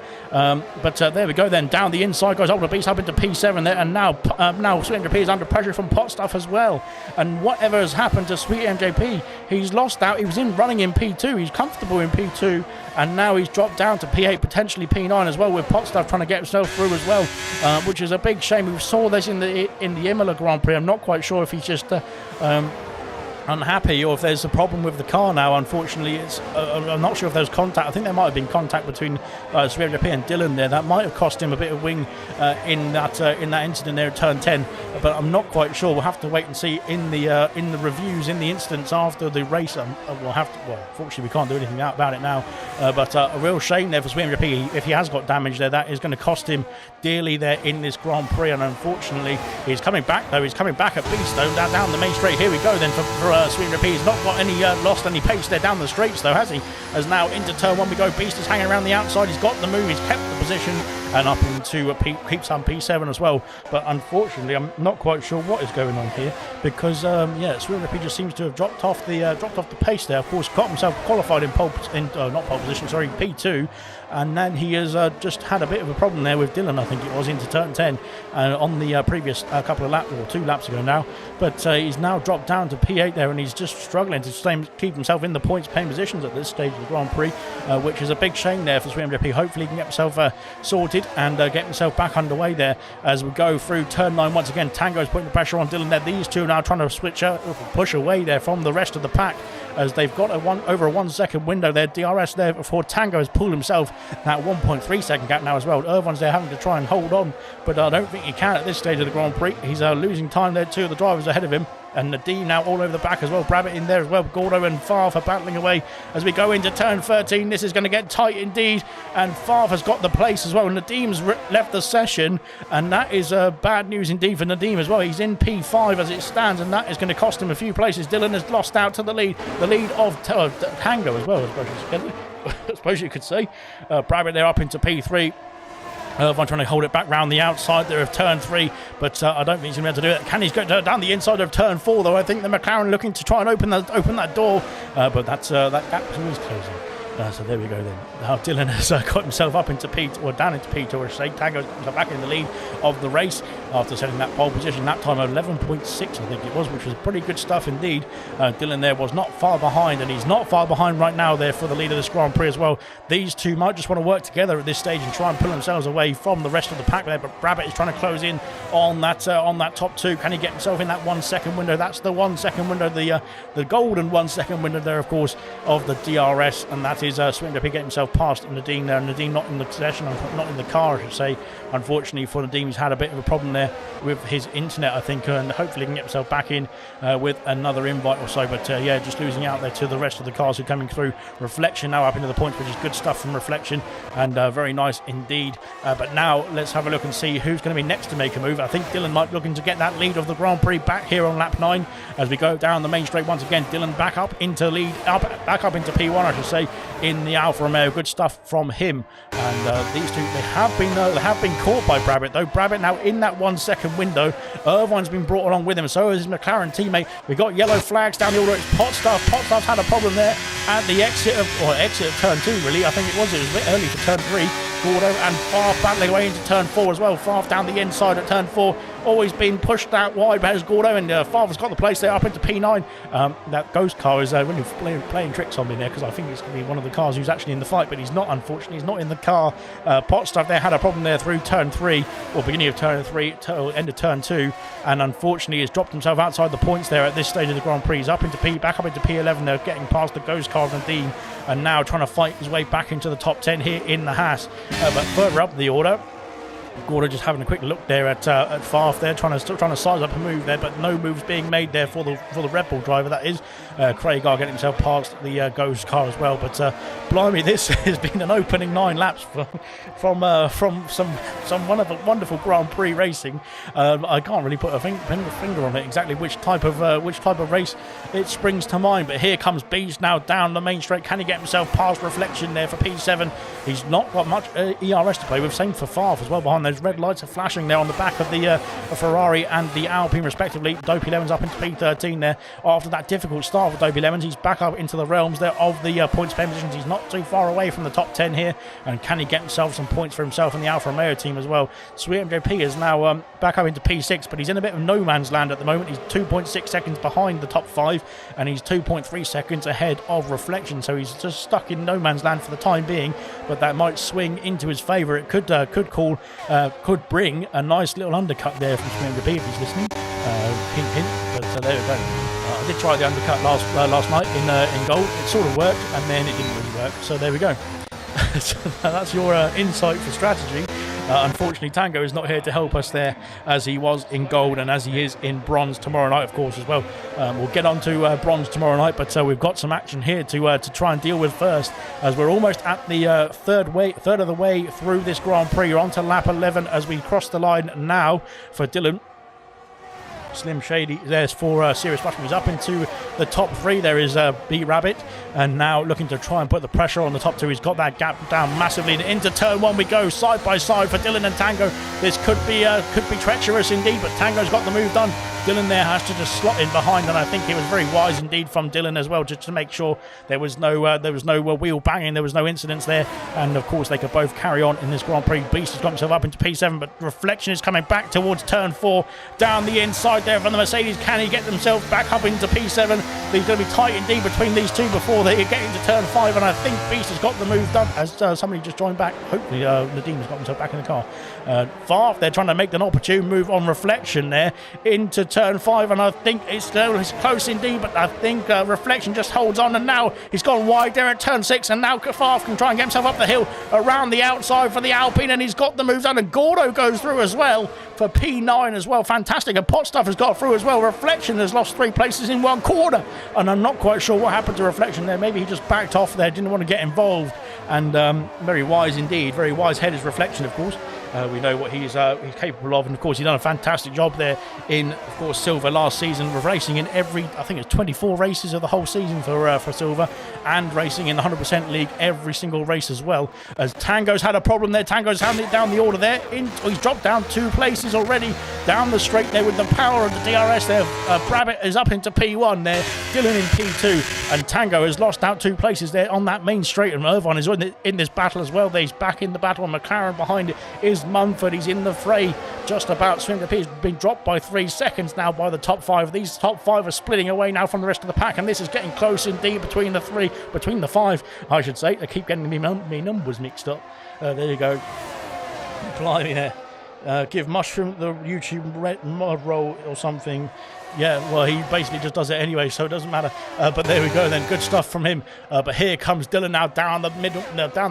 But there we go then. Down the inside goes Golden Beast up into P7 there, and now SweetMJP is under pressure from Potstuff as well. And whatever has happened to SweetMJP, he's lost out. He was running in P2. He's comfortable in P2, and now he's dropped down to P8, potentially P9 as well, with Potstuff trying to get himself through as well, which is a big shame. We saw this in the Imola Grand Prix. I'm not quite sure if he's just unhappy or if there's a problem with the car now. Unfortunately, I'm not sure if there's contact. I think there might have been contact between SweetMJP and Dylan there. That might have cost him a bit of wing in that incident there at turn 10, but I'm not quite sure. We'll have to wait and see in the reviews in the instance after the race. Unfortunately we can't do anything about it now, but a real shame there for SweetMJP. If he has got damage there, that is going to cost him dearly there in this Grand Prix, and unfortunately he's coming back though. He's coming back at Beast though, down the main straight. Here we go then for SweetMJP. He's not got any lost any pace there down the straights though, has he? As now into turn 1 we go. Beast is hanging around the outside. He's got the move. He's kept the position and up into keeps on P7 as well. But unfortunately, I'm not quite sure what is going on here, because SweetMJP just seems to have dropped off the pace there. Of course, got himself qualified in P2. And then he has just had a bit of a problem there with Dylan, I think it was, into turn 10 on the previous couple of laps, or 2 laps ago now. But he's now dropped down to P8 there, and he's just struggling to keep himself in the points paying positions at this stage of the Grand Prix, which is a big shame there for SweetMJP. Hopefully he can get himself sorted and get himself back underway there as we go through turn 9 once again. Tango's putting the pressure on Dylan there. These two are now trying to push away there from the rest of the pack, as they've got over a 1 second window there. DRS there before Tango has pulled himself that 1.3 second gap now as well. Irvine's there having to try and hold on, but I don't think he can at this stage of the Grand Prix. He's losing time there. 2 of the drivers ahead of him, and Nadeem now all over the back as well. Brabbit in there as well. Gordo and Favre battling away as we go into turn 13. This is going to get tight indeed, and Favre has got the place as well. Nadeem's left the session, and that is bad news indeed for Nadeem as well. He's in P5 as it stands, and that is going to cost him a few places. Dylan has lost out to the lead of Tango as well, I suppose you could say. Brabbit there up into P3. Irvine trying to hold it back round the outside there of turn 3, but I don't think he's going to be able to do it. Can he go down the inside of turn 4 though? I think the McLaren looking to try and open that door, but that gap is always closing. So there we go then. Now Dylan has got himself up into P2, or down into P2, or say Tango's back in the lead of the race after setting that pole position. That time of 11.6, I think it was, which was pretty good stuff indeed. Dylan there was not far behind, and he's not far behind right now there for the lead of this Grand Prix as well. These two might just want to work together at this stage and try and pull themselves away from the rest of the pack there, but Rabbit is trying to close in on that top two. Can he get himself in that 1 second window? That's the 1 second window, the golden 1 second window there, of course, of the DRS, and that is Swindler getting himself past Nadine there. Nadine not in the possession, not in the car, I should say. Unfortunately for Nadine, he's had a bit of a problem there with his internet, I think, and hopefully he can get himself back in with another invite or so. But yeah, just losing out there to the rest of the cars who are coming through. Reflection now up into the points, which is good stuff from Reflection, and very nice indeed. But now let's have a look and see who's going to be next to make a move. I think Dylan might be looking to get that lead of the Grand Prix back here on lap 9 as we go down the main straight once again. Dylan back up into lead, back up into P1, I should say, in the Alfa Romeo. Good stuff from him. And these two, they have been caught by Brabbitt, though. Brabbitt now in that 1 second window. Irvine's been brought along with him, so is his McLaren teammate. We've got yellow flags down the order. It's Potstaff. Potstaff's had a problem there at the exit of turn 2, really. I think it was a bit early for turn 3. Gordo and Farf battling away into turn 4 as well. Farf down the inside at turn 4. Always been pushed out wide by Gordo, and Farf has got the place there up into P9. That ghost car is really playing tricks on me there, because I think it's going to be one of the cars who's actually in the fight, but he's not, unfortunately. He's not in the car. Potstaff there had a problem there through turn 3, or beginning of turn 3, end of turn 2, and unfortunately has dropped himself outside the points there at this stage of the Grand Prix. He's up into back up into P11. They're getting past the ghost car of Nadine, and now trying to fight his way back into the top 10 here in the Haas. But further up the order, Gordo just having a quick look there at Farf there, trying to size up a move there, but no moves being made there for the Red Bull driver. That is Craig are getting himself past the Ghost car as well. But blimey, this has been an opening 9 laps from some wonderful Grand Prix racing. I can't really put a finger on it exactly which type of race it springs to mind. But here comes Beast now down the main straight. Can he get himself past Reflection there for P7? He's not got much ERS to play with. Same for Farf as well behind. Those red lights are flashing there on the back of the Ferrari and the Alpine respectively. Dopey Lemons up into P13 there after that difficult start for Dopey Lemons. He's back up into the realms there of the points paying positions. He's not too far away from the top 10 here, and can he get himself some points for himself and the Alfa Romeo team as well? Sweet MJP is now back up into P6, but he's in a bit of no man's land at the moment. He's 2.6 seconds behind the top 5, and he's 2.3 seconds ahead of Reflection, so he's just stuck in no man's land for the time being, but that might swing into his favour. It could could bring a nice little undercut there from Sweet MJP if he's listening. Hint, hint. But there we go. I did try the undercut last night in gold. It sort of worked, and then it didn't really work. So there we go. So that's your insight for strategy. Unfortunately, Tango is not here to help us there, as he was in gold and as he is in bronze tomorrow night, of course, as well. We'll get on to bronze tomorrow night, but we've got some action here to try and deal with first, as we're almost at the third of the way through this Grand Prix. You're on to lap 11 as we cross the line now for Dylan. Slim Shady there's for Serious Mushroom. He's up into the top 3. There is B Rabbit, and now looking to try and put the pressure on the top 2. He's got that gap down massively, and into turn 1 we go, side by side for Dylan and Tango. This could be treacherous indeed, but Tango's got the move done. Dylan there has to just slot in behind, and I think it was very wise indeed from Dylan as well, just to make sure there was no wheel banging, there was no incidents there, and of course they could both carry on in this Grand Prix. Beast has got himself up into P7, but Reflection is coming back towards turn 4 down the inside there from the Mercedes. Can he get themselves back up into P7? They're going to be tight indeed between these two before they get into turn 5, and I think Beast has got the move done as somebody just joined back. Hopefully Nadim has got himself back in the car. Farf, they're trying to make an opportune move on Reflection there into turn 5, and I think it's close indeed, but I think Reflection just holds on, and now he's gone wide there at turn 6, and now Farf can try and get himself up the hill around the outside for the Alpine, and he's got the move done, and Gordo goes through as well for P9 as well. Fantastic. And Potstuff has got through as well. Reflection has lost 3 places in 1 quarter, and I'm not quite sure what happened to Reflection there. Maybe he just backed off there, didn't want to get involved, and very wise indeed. Very wise head is Reflection, of course. We know what he's capable of, and of course he's done a fantastic job there in, of course, Silver last season, racing in every, I think it's 24 races of the whole season for Silver, and racing in the 100% league every single race as well. As Tango's had a problem there, Tango's handed it down the order there. He's dropped down 2 places already down the straight there with the power of the DRS there. Brabbit is up into P1 there, Dylan in P2, and Tango has lost out 2 places there on that main straight, and Irvine is in this battle as well. He's back in the battle, and McLaren behind it is Mumford. He's in the fray, just about swinging. He's been dropped by 3 seconds now by the top 5. These top 5 are splitting away now from the rest of the pack, and this is getting close indeed between the 5, I should say. I keep getting me numbers mixed up. There you go. Blimey there. Give Mushroom the YouTube mod roll or something. Yeah, well, he basically just does it anyway, so it doesn't matter. But there we go then. Good stuff from him. But here comes Dylan now down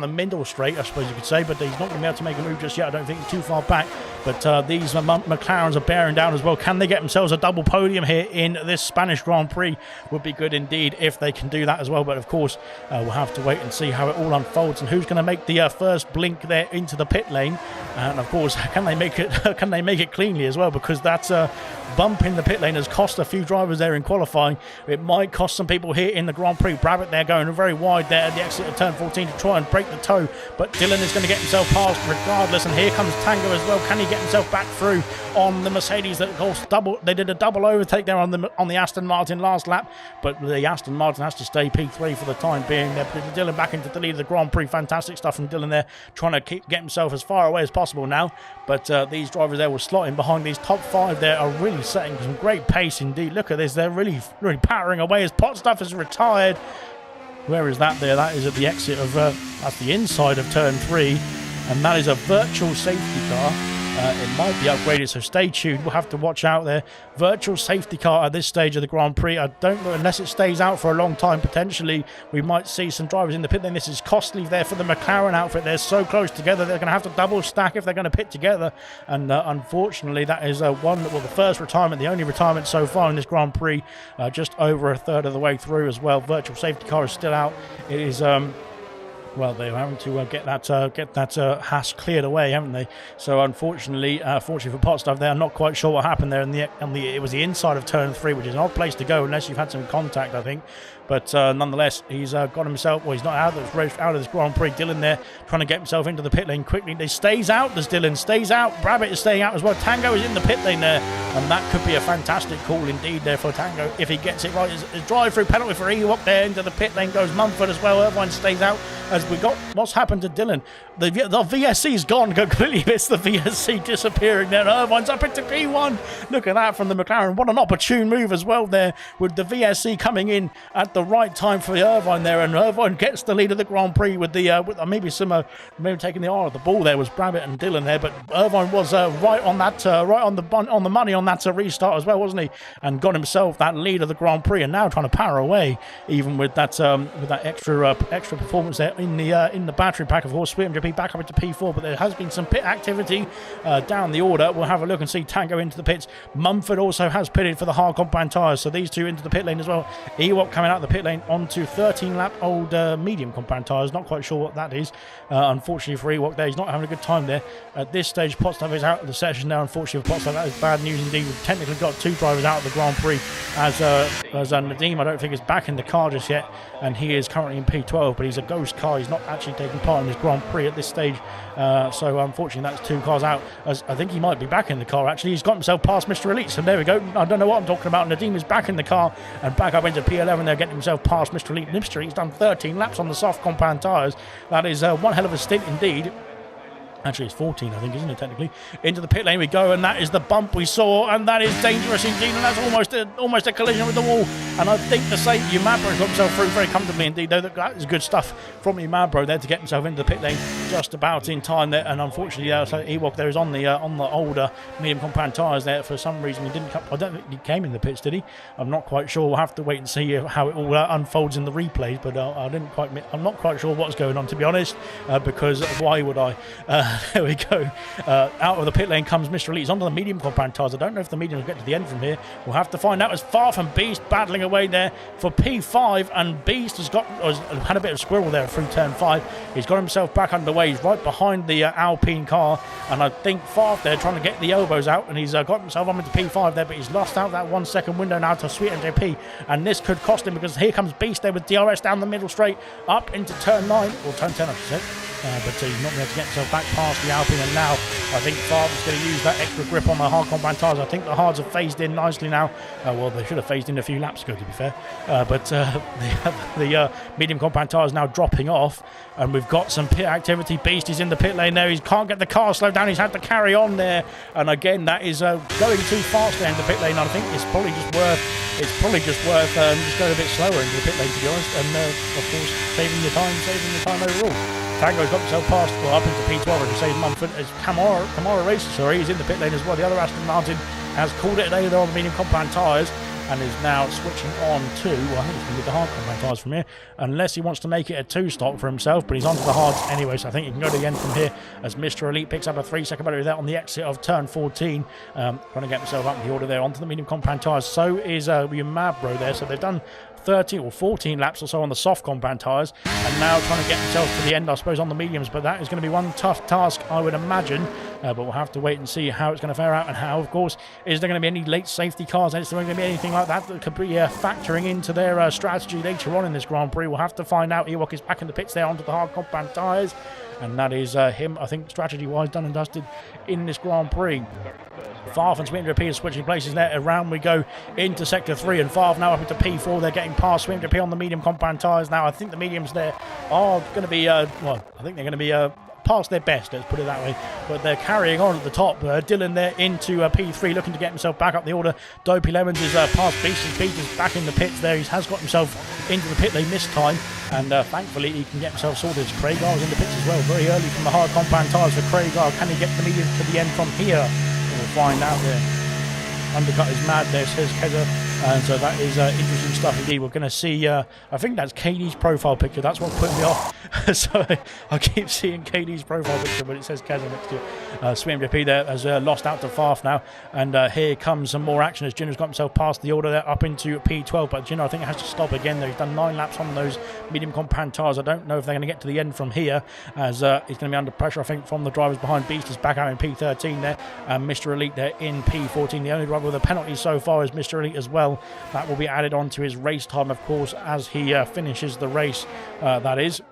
the middle straight, I suppose you could say. But he's not going to be able to make a move just yet. I don't think he's too far back. But these McLarens are bearing down as well. Can they get themselves a double podium here in this Spanish Grand Prix? Would be good indeed if they can do that as well. But of course, we'll have to wait and see how it all unfolds and who's going to make the first blink there into the pit lane. And of course, can they make it? Can they make it cleanly as well? Because that's bump in the pit lane has cost a few drivers there in qualifying. It might cost some people here in the Grand Prix. Brabbit there going very wide there at the exit of turn 14 to try and break the toe, but Dylan is going to get himself past regardless, and here comes Tango as well. Can he get himself back through on the Mercedes? That of course they did a double overtake there on the Aston Martin last lap, but the Aston Martin has to stay P3 for the time being. They're putting Dylan back into the lead of the Grand Prix. Fantastic stuff from Dylan there, trying to get himself as far away as possible now, but these drivers there will slot in behind. These top 5 there are really setting some great pace indeed. Look at this, they're really powering away as Potstuff is retired. Where is that there? That is at the exit of that's the inside of turn 3, and that is a virtual safety car. It might be upgraded, so stay tuned. We'll have to watch out there. Virtual safety car at this stage of the Grand Prix. I don't know, unless it stays out for a long time, potentially we might see some drivers in the pit lane. This is costly there for the McLaren outfit. They're so close together, they're going to have to double stack if they're going to pit together. And unfortunately, that is the first retirement, the only retirement so far in this Grand Prix, just over a third of the way through as well. Virtual safety car is still out. It is... well, they're having to get that Haas cleared away, haven't they? So unfortunately, for Potstuff, they're not quite sure what happened there. It was the inside of turn 3, which is an odd place to go unless you've had some contact, I think. But nonetheless, he's got himself. Well, he's not out of this Grand Prix. Dylan there trying to get himself into the pit lane quickly. He stays out. Does Dylan stays out? Brabbit is staying out as well. Tango is in the pit lane there, and that could be a fantastic call indeed there for Tango if he gets it right. It's a drive-through penalty for Ewok there. Into the pit lane goes Mumford as well. Irvine stays out. As we got what's happened to Dylan, the VSC's gone. Completely missed the VSC disappearing there. Irvine's up into P1. Look at that from the McLaren. What an opportune move as well there, with the VSC coming in at the right time for Irvine there, and Irvine gets the lead of the Grand Prix with the maybe taking the eye of the ball there was Brabbit and Dylan there, but Irvine was right on the money on that restart as well, wasn't he? And got himself that lead of the Grand Prix, and now trying to power away even with that extra performance there in the battery pack. Of course, SweetMJP back up into P4, but there has been some pit activity down the order. We'll have a look and see Tango into the pits. Mumford also has pitted for the hard compound tyres, so these two into the pit lane as well. Ewok coming out of the pit lane onto 13-lap old medium compound tyres. Not quite sure what that is. Unfortunately for Ewok there, he's not having a good time there. At this stage, Potstuff is out of the session now. Unfortunately for Potstuff, that is bad news indeed. We've technically got 2 drivers out of the Grand Prix, as Nadim, I don't think, is back in the car just yet, and he is currently in P12, but he's a ghost car. He's not actually taking part in this Grand Prix at this stage. So unfortunately, that's 2 cars out. As I think he might be back in the car, actually. He's got himself past Mr. Elite, so there we go. I don't know what I'm talking about. Nadim is back in the car and back up into P11 there, getting himself past Mr. Elite. Mr. Elite's done 13 laps on the soft compound tyres. That is one hell of a stint indeed. Actually, it's 14, I think, isn't it, technically? Into the pit lane we go, and that is the bump we saw, and that is dangerous indeed, and that's almost a collision with the wall. And I think the same Umabro got himself through very comfortably indeed, though. That is good stuff from Umabro there to get himself into the pit lane just about in time there. And unfortunately, so Ewok there is on the older medium compound tyres there. For some reason, he didn't come. I don't think he came in the pits, did he? I'm not quite sure. We'll have to wait and see how it all unfolds in the replays. But I'm not quite sure what's going on, to be honest, because why would I? There we go. Out of the pit lane comes Mr. Elite. He's onto the medium compound tyres. I don't know if the medium will get to the end from here. We'll have to find out. As Far From Beast battling pulling away there for P5, and Beast has had a bit of squirrel there through turn 5. He's got himself back underway. He's right behind the Alpine car, and I think Favre there trying to get the elbows out, and he's got himself on into P5 there, but he's lost out that 1 second window now to Sweet MJP, and this could cost him because here comes Beast there with DRS down the middle straight up into turn 9, or turn 10 I should say. But he's not going to get himself back past the Alpine, and now I think Favre's going to use that extra grip on the hard compound tyres. I think the hards have phased in nicely now. Well, they should have phased in a few laps ago, to be fair. But the medium compound tyres now dropping off, and we've got some pit activity. Beast is in the pit lane there. He can't get the car slowed down. He's had to carry on there, and again, that is going too fast there in the pit lane. I think it's probably just worth just going a bit slower into the pit lane, to be honest, and of course saving your time overall. Tango's got himself past, well, up into P12 as you say, Mumford, as Camara Racer, sorry, he's in the pit lane as well. The other Aston Martin has called it a day there on the medium compound tyres, and is now switching on to, well, I think it's going to be the hard compound tyres from here, unless he wants to make it a 2-stop for himself, but he's onto the hards anyway, so I think he can go to the end from here as Mr. Elite picks up a 3-second battery there on the exit of turn 14, trying to get himself up in the order there onto the medium compound tyres. So is your Mad Bro there, so they've done 13 or 14 laps or so on the soft compound tyres, and now trying to get themselves to the end, I suppose, on the mediums, but that is going to be one tough task, I would imagine, but we'll have to wait and see how it's going to fare out, and how, of course, is there going to be any late safety cars, is there going to be anything like that that could be factoring into their strategy later on in this Grand Prix. We'll have to find out. Ewok is back in the pits there onto the hard compound tyres, and that is him, I think, strategy-wise, done and dusted in this Grand Prix. Favre and Sweet MJP are switching places there. Around we go into Sector 3, and Favre now up into P4. They're getting past Sweet MJP on the medium compound tyres now. I think the mediums there are going to be, well, I think they're going to be past their best, let's put it that way, but they're carrying on at the top. Dylan there into P3, looking to get himself back up the order. Dopey Lemons is past Beast, and Beast is back in the pits there. He has got himself into the pit lane this time, and thankfully he can get himself sorted. Craigar is in the pits as well, very early from the hard compound tyres for Craigar. Can he get the medium to the end from here? We'll find out there. Undercut is mad there, says Keza. And so that is interesting stuff indeed. We're going to see, I think that's Katie's profile picture. That's what's putting me off. So I keep seeing Katie's profile picture, but it says Keza next to it. Sweet MJP there has lost out to Farf now. And here comes some more action as Jinner's got himself past the order there up into P12. But Jinner, I think, has to stop again there. He's done 9 laps on those medium compound tyres. I don't know if they're going to get to the end from here, as he's going to be under pressure, I think, from the drivers behind. Beast is back out in P13 there. And Mr. Elite there in P14. The only driver with a penalty so far is Mr. Elite as well. That will be added on to his race time, of course, as he finishes the race. That is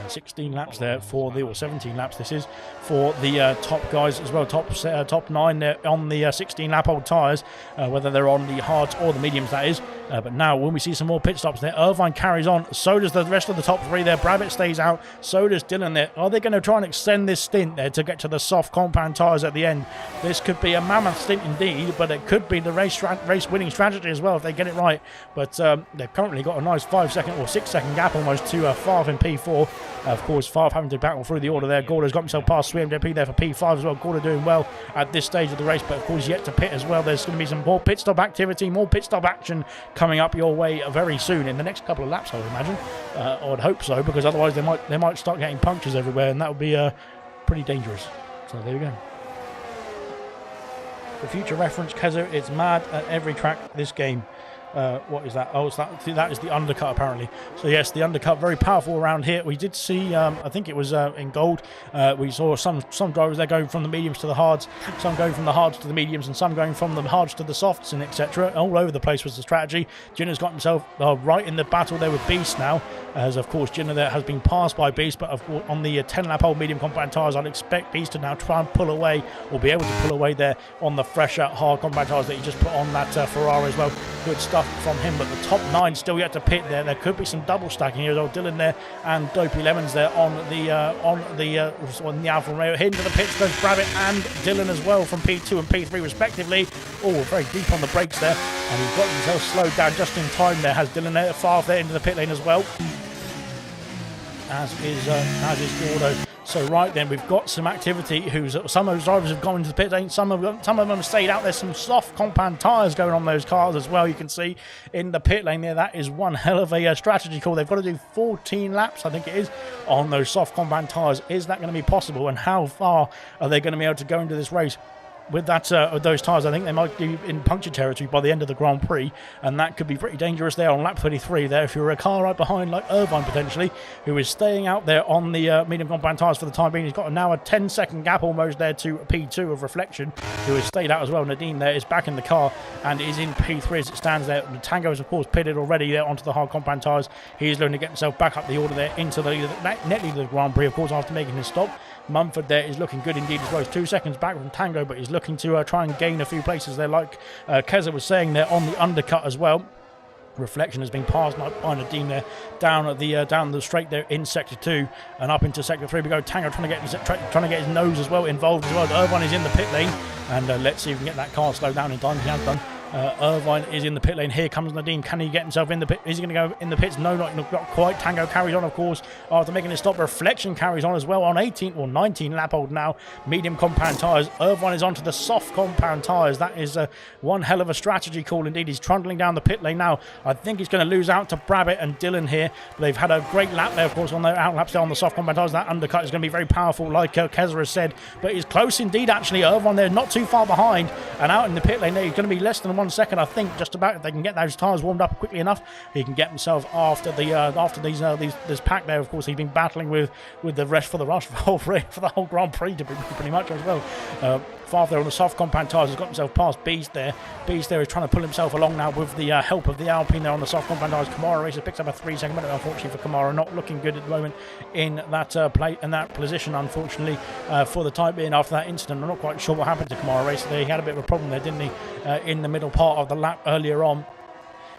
16 laps there for the, or 17 laps this is, for the top guys as well, top 9 there on the 16 lap old tyres, whether they're on the hards or the mediums, that is. But now when we see some more pit stops there, Irvine carries on, so does the rest of the top 3 there. Bravitt stays out, so does Dylan there. Are they going to try and extend this stint there to get to the soft compound tyres at the end? This could be a mammoth stint indeed, but it could be the race winning strategy as well if they get it right. But they've currently got a nice 5-second or 6-second gap almost to Favre in P4. Of course, Favre having to battle through the order there. Gorda's got himself past Sweet MJP there for P5 as well. Gorda doing well at this stage of the race, but of course yet to pit as well. There's going to be some more pit stop activity, more pit stop action coming up your way very soon in the next couple of laps, I would imagine. I would hope so, because otherwise they might start getting punctures everywhere, and that would be pretty dangerous. So there we go. For future reference, Kezo, it's mad at every track this game. What is that? Oh, that is the undercut, apparently. So yes, the undercut, very powerful around here. We did see, I think it was in gold, we saw some drivers there going from the mediums to the hards, some going from the hards to the mediums, and some going from the hards to the softs, and etc. All over the place was the strategy. Jinner's got himself right in the battle there with Beast now, as of course Jinner there has been passed by Beast, but of course on the 10 lap old medium compound tyres, I'd expect Beast to now try and pull away, or be able to pull away there on the fresher hard compound tyres that he just put on that Ferrari as well. Good stuff from him, but the top 9 still yet to pit there. There could be some double stacking here. Dylan there and Dopey Lemons there on the Alfa Romeo. Into the pits goes Bravitt and Dylan as well from P2 and P3 respectively. Oh, very deep on the brakes there, and he's got himself slowed down just in time there. Has Dylan there, Favre there into the pit lane as well, as is Gordo. So right then, we've got some activity. Some of those drivers have gone into the pit lane. Some of them have stayed out. There's some soft compound tyres going on those cars as well. You can see in the pit lane there. That is one hell of a strategy call. They've got to do 14 laps, I think it is, on those soft compound tyres. Is that going to be possible? And how far are they going to be able to go into this race with those tyres, I think they might be in puncture territory by the end of the Grand Prix, and that could be pretty dangerous there on lap 33 there if you're a car right behind like Irvine potentially, who is staying out there on the medium compound tyres for the time being. He's got now a 10-second gap almost there to P2 of Reflection, who has stayed out as well. Nadine there is back in the car and is in P3 as it stands there. The Tango is of course pitted already there onto the hard compound tyres. He is looking to get himself back up the order there into the net lead of the Grand Prix, of course, after making his stop. Mumford there is looking good indeed as well. He's 2 seconds back from Tango, but he's looking to try and gain a few places there, like Keza was saying there on the undercut as well. Reflection has been passed by Nadine there down the straight there in sector 2 and up into sector 3 we go. Tango trying to get his nose as well involved as well. Irvine is in the pit lane, and let's see if we can get that car slowed down in time. He has done. Irvine is in the pit lane. Here comes Nadine. Can he get himself in the pit? Is he going to go in the pits? No, not quite. Tango carries on, of course, after making his stop. Reflection carries on as well on 18 or 19 lap old now. Medium compound tyres. Irvine is onto the soft compound tyres. That is one hell of a strategy call indeed. He's trundling down the pit lane now. I think he's going to lose out to Brabbit and Dylan here. But they've had a great lap there, of course, on their out laps there on the soft compound tyres. That undercut is going to be very powerful, like Keza has said. But he's close indeed, actually. Irvine there, not too far behind. And out in the pit lane there, he's going to be less than 1 second, I think, just about. If they can get those tyres warmed up quickly enough, he can get himself after this pack there. Of course, he's been battling with the rest for the whole Grand Prix to be pretty much as well. Far there on the soft compound tyres has got himself past Beast there. Beast there is trying to pull himself along now with the help of the Alpine there on the soft compound tyres. Kamara Racer picks up a 3-second minute, unfortunately for Kamara. Not looking good at the moment in that position, unfortunately, for the time being after that incident. I'm not quite sure what happened to Kamara Racer there. He had a bit of a problem there, didn't he, in the middle part of the lap earlier on.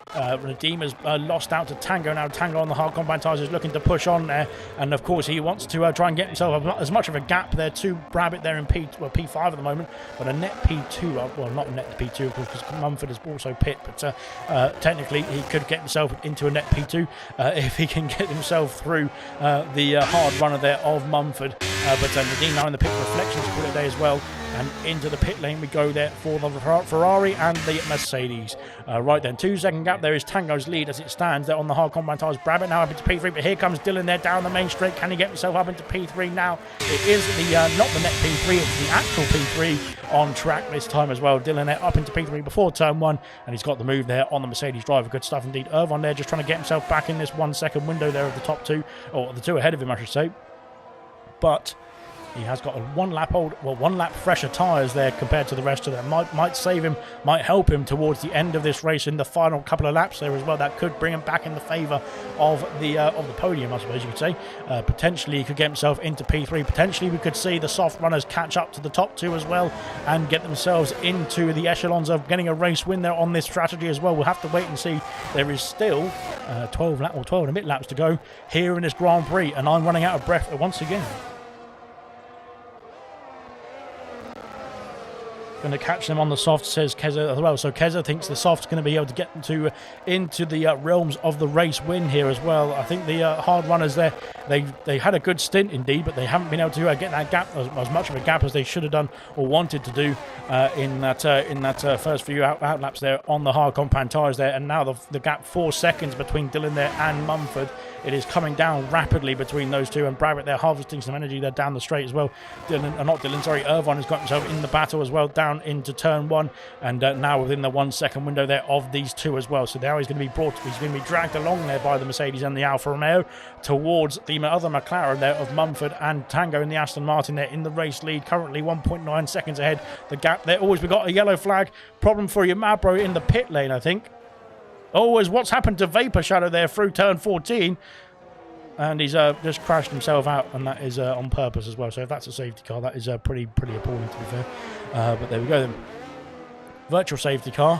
Nadim has lost out to Tango now. Tango on the hard compound tyres is looking to push on there, and of course he wants to try and get himself as much of a gap there to Brabbit there in P5 at the moment, but a net P2, well, not a net P2 of course, because Mumford is also pit, but technically he could get himself into a net P2 if he can get himself through the hard runner there of Mumford. But Nadim now in the pit. Reflections put it there as well, and into the pit lane we go there for the Ferrari and the Mercedes. Right then, 2-second gap there is Tango's lead as it stands there on the hard compound tyres. Brabbit now up into P3, but here comes Dylan there down the main straight. Can he get himself up into P3 now? It is the not the net P3, it's the actual P3 on track this time as well. Dylan there up into P3 before turn 1, and he's got the move there on the Mercedes driver. Good stuff indeed. Irvine there just trying to get himself back in this 1 second window there of the top 2, or the 2 ahead of him I should say. But he has got a 1 lap fresher tyres there compared to the rest of them. Might save him, might help him towards the end of this race in the final couple of laps there as well. That could bring him back in the favour of the podium, I suppose you could say. Potentially he could get himself into P3. Potentially we could see the soft runners catch up to the top 2 as well and get themselves into the echelons of getting a race win there on this strategy as well. We'll have to wait and see. There is still 12 and a bit laps to go here in this Grand Prix, and I'm running out of breath once again. Going to catch them on the soft, says Keza as well. So Keza thinks the soft's going to be able to get them into the realms of the race win here as well. I think the hard runners there, they had a good stint indeed, but they haven't been able to get that gap, as much of a gap as they should have done or wanted to do in that first few out laps there on the hard compound tyres there. And now the gap 4 seconds between Dylan there and Mumford. It is coming down rapidly between those two, and Brabbit there harvesting some energy there down the straight as well. Irvine has got himself in the battle as well down into turn 1, and now within the 1 second window there of these two as well. So now he's going to be dragged along there by the Mercedes and the Alfa Romeo towards the other McLaren there of Mumford and Tango in the Aston Martin there in the race lead, currently 1.9 seconds ahead. The gap there, we've got a yellow flag problem for Yamabro in the pit lane, I think. What's happened to Vapor Shadow there through turn 14, and he's just crashed himself out, and that is on purpose as well. So if that's a safety car, that is pretty appalling to be fair. But there we go then. Virtual safety car.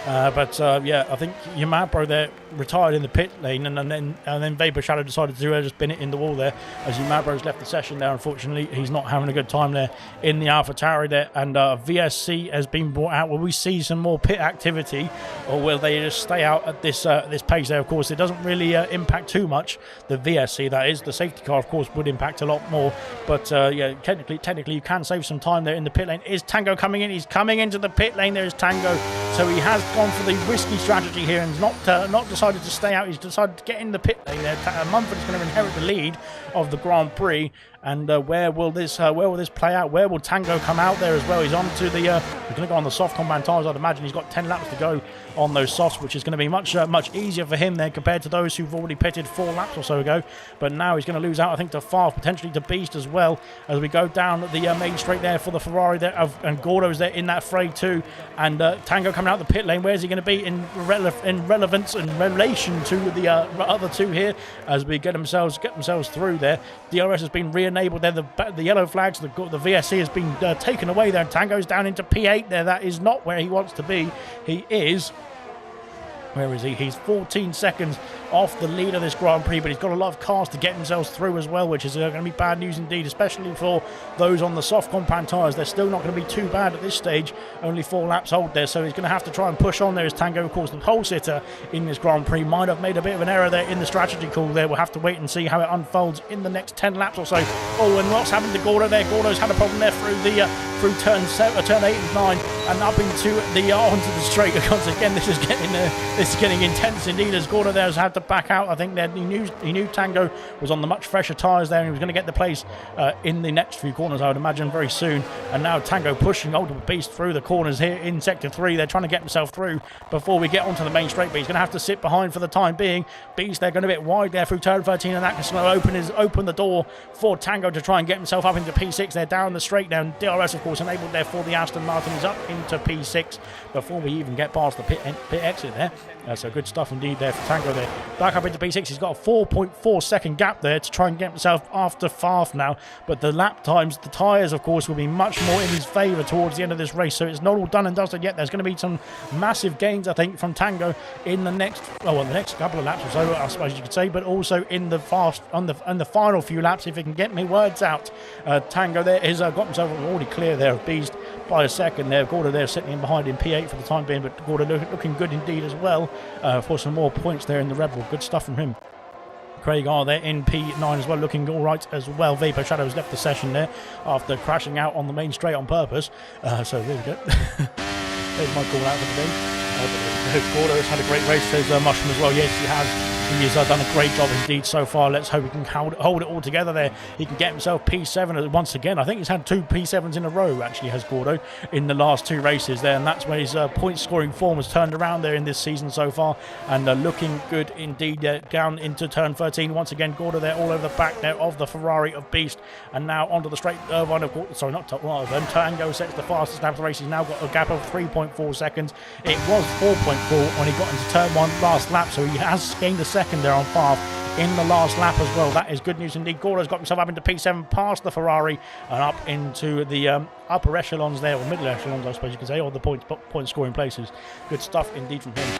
Yeah, I think Yamabro there retired in the pit lane, and then Vapor Shadow decided to just bin it in the wall there as Yamabro's left the session there. Unfortunately, he's not having a good time there in the AlphaTauri there, and VSC has been brought out. Will we see some more pit activity, or will they just stay out at this pace there? Of course, it doesn't really impact too much. The VSC, that is, the safety car, of course, would impact a lot more. But yeah, technically, you can save some time there in the pit lane. Is Tango coming in? He's coming into the pit lane. There is Tango, so he has gone for the risky strategy here and not decided to stay out. He's decided to get in the pit lane there. Mumford is going to inherit the lead of the Grand Prix. And where will this play out? Where will Tango come out there as well? He's on to the he's going to go on the soft compound tyres. I'd imagine he's got 10 laps to go on those softs, which is going to be much easier for him there compared to those who've already pitted 4 laps or so ago. But now he's going to lose out, I think, to Favre, potentially to Beast as well, as we go down the main straight there for the Ferrari there, and Gordo's there in that fray too. And Tango coming out the pit lane. Where's he going to be in relevance and relation to the other two here as we get themselves through there? DRS has been re-enabled there. The yellow flags, the VSC has been taken away there. And Tango's down into P8 there. That is not where he wants to be. He is... Where is he? He's 14 seconds off the lead of this Grand Prix, but he's got a lot of cars to get themselves through as well, which is going to be bad news indeed, especially for those on the soft compound tyres. They're still not going to be too bad at this stage. Only 4 laps old there, so he's going to have to try and push on there as Tango, of course, the pole sitter in this Grand Prix. Might have made a bit of an error there in the strategy call there. We'll have to wait and see how it unfolds in the next 10 laps or so. Oh, and what's happened to Gordo there? Gordo's had a problem there through turn 8 and 9 and up into the onto the straight. Once again, this is getting intense indeed as Gordo there has had to back out. I think that he knew Tango was on the much fresher tyres there and he was going to get the place in the next few corners, I would imagine, very soon. And now Tango pushing Ultimate Beast through the corners here in Sector 3. They're trying to get himself through before we get onto the main straight, but he's going to have to sit behind for the time being. Beast, they're going a bit wide there through turn 13, and that can open the door for Tango to try and get himself up into P6. They're down the straight now. DRS, of course, enabled there for the Aston Martin. He's up into P6 before we even get past the pit exit there. So good stuff indeed there for Tango there. Back up into P6. He's got a 4.4 second gap there to try and get himself after Favre now. But the lap times, the tyres, of course, will be much more in his favour towards the end of this race. So it's not all done and dusted yet. There's going to be some massive gains, I think, from Tango in the next couple of laps or so, I suppose you could say. But also in the final few laps, if he can get me words out. Tango there has got himself already clear there of Beast by a second there. Gordo there sitting in behind in P8 for the time being, but Gordo looking good indeed as well for some more points there in the Red Bull. Good stuff from him. Craig R there in P9 as well, looking all right as well. Vapor Shadows left the session there after crashing out on the main straight on purpose. So there we go. There's my call out for the day. Gordo has had a great race. There's Mushroom as well. Yes, he has. He has done a great job indeed so far. Let's hope he can hold it all together there. He can get himself P7 once again. I think he's had 2 P7s in a row, actually, has Gordo, in the last 2 races there. And that's where his point scoring form has turned around there in this season so far. And looking good indeed down into turn 13. Once again, Gordo there all over the back there of the Ferrari of Beast. And now onto the straight. Tango sets the fastest lap of the race. He's now got a gap of 3.4 seconds. It was 4.4 when he got into turn 1 last lap. So he has gained a second there on Favre in the last lap as well. That is good news indeed. Gordo's got himself up into P7 past the Ferrari and up into the upper echelons there, or middle echelons I suppose you could say, or the point scoring places. Good stuff indeed from him.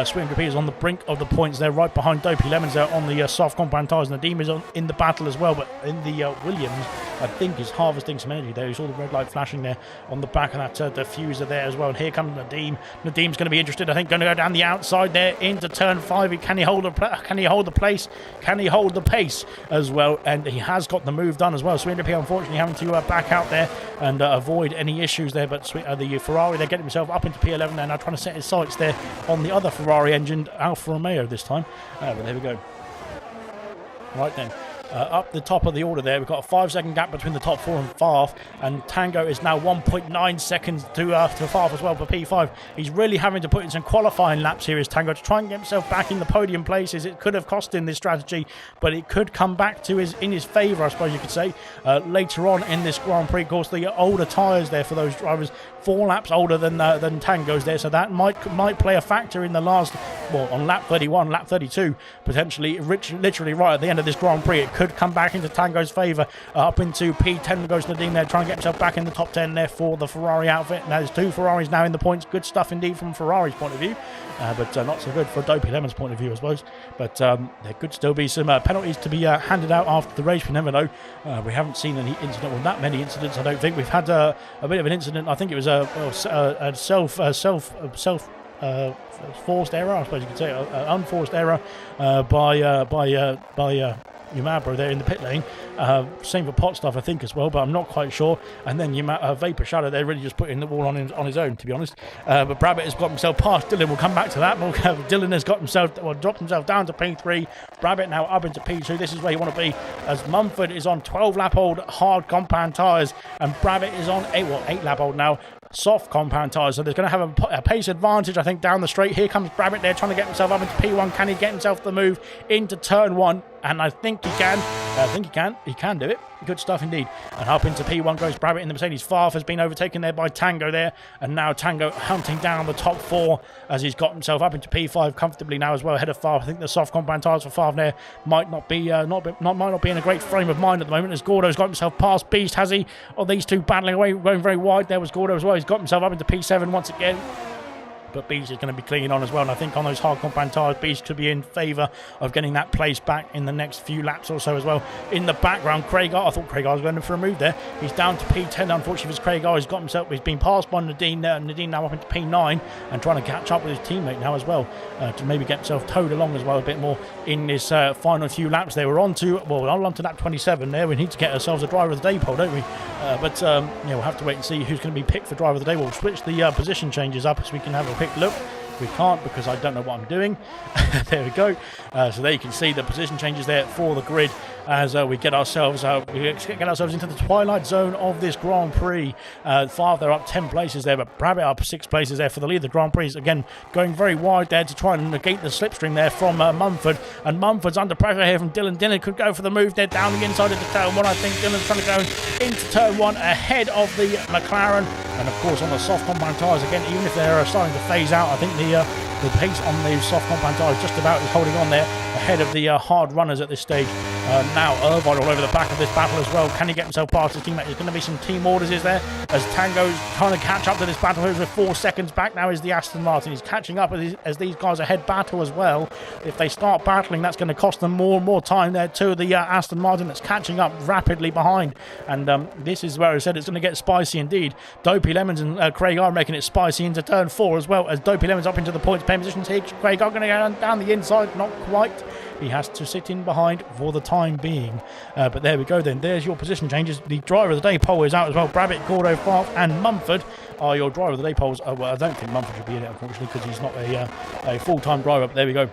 Swing Repeaters on the brink of the points there, right behind Dopey Lemons there on the soft compound tyres. Nadeem is in the battle as well, but in the Williams, I think, is harvesting some energy there. You saw the red light flashing there on the back of that diffuser there as well. And here comes Nadeem. Nadeem's going to be interested, I think, going to go down the outside there into turn 5. Can he hold the place? Can he hold the pace as well? And he has got the move done as well. Swing Repeater unfortunately having to back out there and avoid any issues there, but the Ferrari, they're getting himself up into P11 there now, trying to set his sights there on the other Ferrari engine, Alfa Romeo this time. But there we go. Right then. Up the top of the order there, we've got a 5-second gap between the top 4 and Favre, and Tango is now 1.9 seconds to Favre as well for P5. He's really having to put in some qualifying laps here, is Tango, to try and get himself back in the podium places. It could have cost him this strategy, but it could come back to in his favour, I suppose you could say, later on in this Grand Prix. Of course, the older tyres there for those drivers, 4 laps older than Tango's there, so that might play a factor in the last, on lap 31, lap 32, potentially, literally right at the end of this Grand Prix. It could come back into Tango's favour. Up into P10 goes Nadeem there, trying to get himself back in the top 10 there for the Ferrari outfit. Now there's 2 Ferraris now in the points. Good stuff indeed from Ferrari's point of view, but not so good for Dopey Lemon's point of view, I suppose. But there could still be some penalties to be handed out after the race. We never know. We haven't seen any incident, or that many incidents, I don't think. We've had a bit of an incident. I think it was a self-forced error, I suppose you could say, unforced error by Yumabro there in the pit lane. Same for Pot Stuff, I think, as well, but I'm not quite sure. And then Vapor Shadow, they're really just putting the wall on his own, to be honest. But Brabbit has got himself past Dylan. We'll come back to that. Dylan has got himself, dropped himself down to P3. Brabbit now up into P2. This is where you want to be, as Mumford is on 12-lap-old hard compound tyres, and Brabbit is on 8-lap-old now soft compound tyres, so they're going to have a pace advantage, I think, down the straight. Here comes Brabbit there trying to get himself up into P1. Can he get himself the move into turn 1? And I think he can. He can do it. Good stuff indeed. And up into P1 goes Brabbit in the Mercedes. Farf has been overtaken there by Tango there, and now Tango hunting down the top 4 as he's got himself up into P5 comfortably now as well, ahead of Farf. I think the soft compound tyres for Farf there might not be might not be in a great frame of mind at the moment, as Gordo's got himself past Beast, has he? Oh, these two battling away, going very wide. There was Gordo as well. He's got himself up into P7 once again. But Beast is going to be clinging on as well, and I think on those hard compound tyres, Beast could be in favour of getting that place back in the next few laps or so as well. In the background, Craigar, I thought Craigar was going for a move there. He's down to P10, unfortunately for Craigar. He's been passed by Nadine. Nadine now up into P9 and trying to catch up with his teammate now as well, to maybe get himself towed along as well a bit more in this final few laps. They were on to lap 27 there. We need to get ourselves a driver of the day poll, don't we? But we'll have to wait and see who's going to be picked for driver of the day. We'll switch the position changes up so we can have a quick look. We can't because I don't know what I'm doing. There we go. So there you can see the position changes there for the grid as we get ourselves into the twilight zone of this Grand Prix. Farf, they're up 10 places there, but Brabbit up 6 places there for the lead of the Grand Prix. Again, going very wide there to try and negate the slipstream there from Mumford. And Mumford's under pressure here from Dylan. Dylan could go for the move there down the inside of the turn 1. I think Dylan's trying to go into turn 1 ahead of the McLaren. And of course on the soft compound tyres, again, even if they're starting to phase out, I think the pace on the soft compound tyres just about is holding on there ahead of the hard runners at this stage. Now Irvine all over the back of this battle as well. Can he get himself past his teammate? There's going to be some team orders, is there? As Tango's trying to catch up to this battle. Over 4 seconds back now is the Aston Martin. He's catching up as these guys ahead battle as well. If they start battling, that's going to cost them more and more time there too. The Aston Martin that's catching up rapidly behind. And this is where I said it's going to get spicy indeed. Dopey Lemons and Craig are making it spicy into turn 4 as well, as Dopey Lemons up into the points paying positions here. Craig are going to go down the inside, not quite. He has to sit in behind for the time being. But there we go then. There's your position changes. The driver of the day poll is out as well. Brabbit, Gordo, Farf and Mumford are your driver of the day polls. Well, I don't think Mumford should be in it, unfortunately, because he's not a full-time driver. But there we go.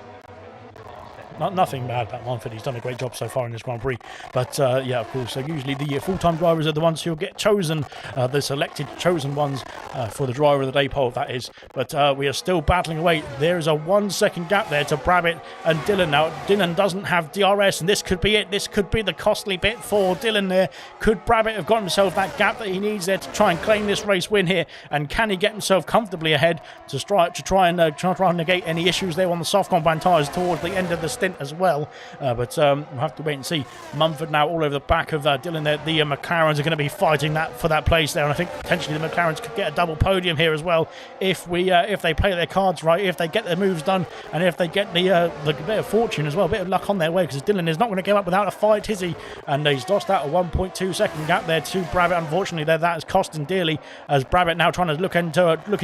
Nothing bad about Mumford. He's done a great job so far in this Grand Prix. But yeah, of course, so usually the full-time drivers are the ones who get chosen, the selected chosen ones for the driver of the day poll, that is. But we are still battling away. There is a 1 second gap there to Brabbit and Dylan. Now, Dylan doesn't have DRS, and this could be it. This could be the costly bit for Dylan there. Could Brabbit have got himself that gap that he needs there to try and claim this race win here? And can he get himself comfortably ahead to try and negate any issues there on the soft compound tyres towards the end of the stint as well? But we'll have to wait and see. Mumford now all over the back of Dylan there. The McLarens are going to be fighting for that place there, and I think potentially the McLarens could get a double podium here as well if they play their cards right, if they get their moves done, and if they get the bit of fortune as well, a bit of luck on their way, because Dylan is not going to give up without a fight, is he? And he's lost out a 1.2 second gap there to Brabbit. Unfortunately there, that is costing dearly, as Brabbit now trying to looking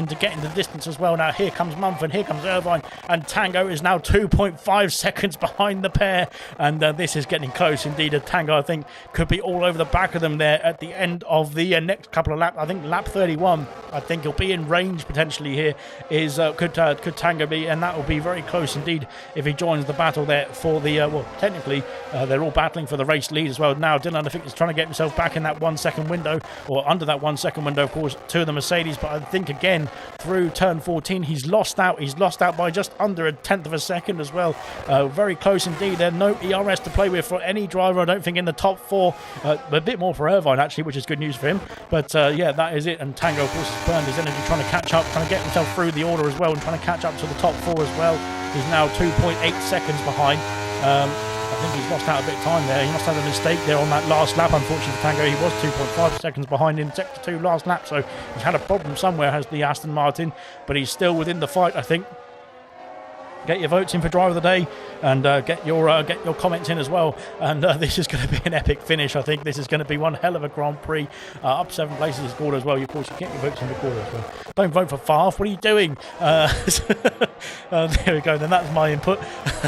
to get into the distance as well. Now here comes Mumford, here comes Irvine, and Tango is now 2.5 seconds behind the pair, and this is getting close indeed. Tango, I think, could be all over the back of them there at the end of the next couple of laps. I think lap 31, I think he'll be in range potentially here. Could Tango be, and that will be very close indeed if he joins the battle there for the well, technically they're all battling for the race lead as well. Now Dylan, I think, is trying to get himself back in that 1 second window, or under that 1 second window, of course, to the Mercedes. But I think again through turn 14 he's lost out by just under a tenth of a second as well. Very close indeed. There's no ERS to play with for any driver, I don't think, in the top 4. A bit more for Irvine actually, which is good news for him. But yeah, that is it. And Tango, of course, has burned his energy trying to catch up, trying to get himself through the order as well, and trying to catch up to the top 4 as well. He's now 2.8 seconds behind. I think he's lost out a bit of time there. He must have a mistake there on that last lap. Unfortunately for Tango, he was 2.5 seconds behind in sector 2 last lap, so he's had a problem somewhere, has the Aston Martin, but he's still within the fight, I think. Get your votes in for driver of the day, and get your comments in as well. And this is going to be an epic finish. I think this is going to be one hell of a Grand Prix. Up 7 places is Gordo as well. Of course, you get your votes in for Gordo as well. Don't vote for Farf. What are you doing? There we go, then that's my input.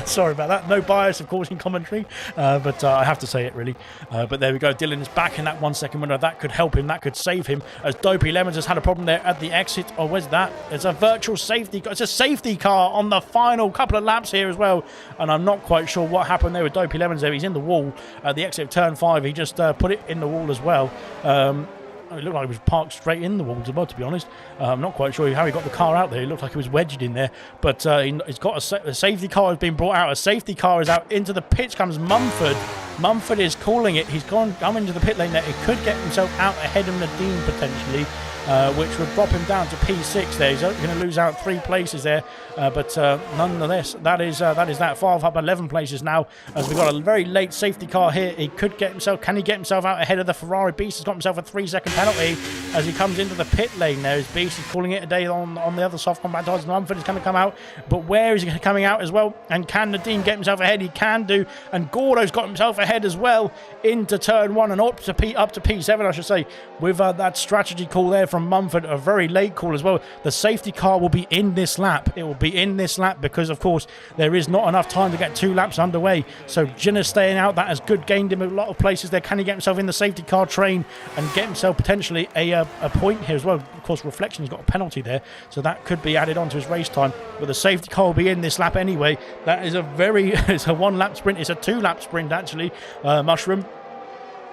Sorry about that. No bias, of course, in commentary, but I have to say it, really. But there we go. Dylan is back in that 1 second window. That could help him. That could save him, as Dopey Lemons has had a problem there at the exit. Oh, where's that? It's a virtual safety car. It's a safety car on the final couple of laps here as well, and I'm not quite sure what happened there with Dopey Lemons there. He's in the wall at the exit of turn 5. He just put it in the wall as well. It looked like it was parked straight in the walls as well, to be honest. I'm not quite sure how he got the car out there. It looked like it was wedged in there. But he's got a safety car has been brought out. A safety car is out. Into the pits comes Mumford. Mumford is calling it. He's come into the pit lane there. He could get himself out ahead of Nadeem potentially, which would drop him down to P6 there. He's going to lose out 3 places there. But nonetheless, that is that. Favre up 11 places now, as we've got a very late safety car here. He could get himself, can he get himself out ahead of the Ferrari? Beast has got himself a 3-second penalty as he comes into the pit lane there. As Beast is calling it a day on the other soft combat tires. Mumford is going to come out, but where is he coming out as well? And can Nadeem get himself ahead? He can do, and Gordo's got himself ahead as well into turn 1 and up to P7, I should say, with that strategy call there from Mumford, a very late call as well. The safety car will be in this lap. It will be in this lap because, of course, there is not enough time to get 2 laps underway. So Jinner staying out. That has good gained him a lot of places there. Can he get himself in the safety car train and get himself potentially a point here as well? Of course, Reflection has got a penalty there, so that could be added on to his race time. But the safety car will be in this lap anyway. That is it's a 1-lap sprint. It's a 2-lap sprint, actually. Mushroom,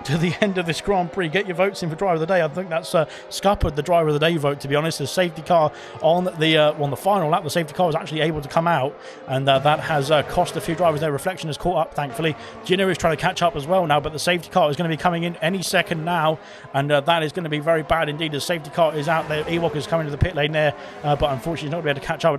to the end of this Grand Prix. Get your votes in for Driver of the Day. I think that's scuppered the Driver of the Day vote, to be honest. The safety car on the final lap, the safety car was actually able to come out, and that has cost a few drivers their Reflection has caught up, thankfully. Jinner is trying to catch up as well now, but the safety car is going to be coming in any second now, and that is going to be very bad indeed. The safety car is out there. Ewok is coming to the pit lane there, but unfortunately he's not going to be able to catch up.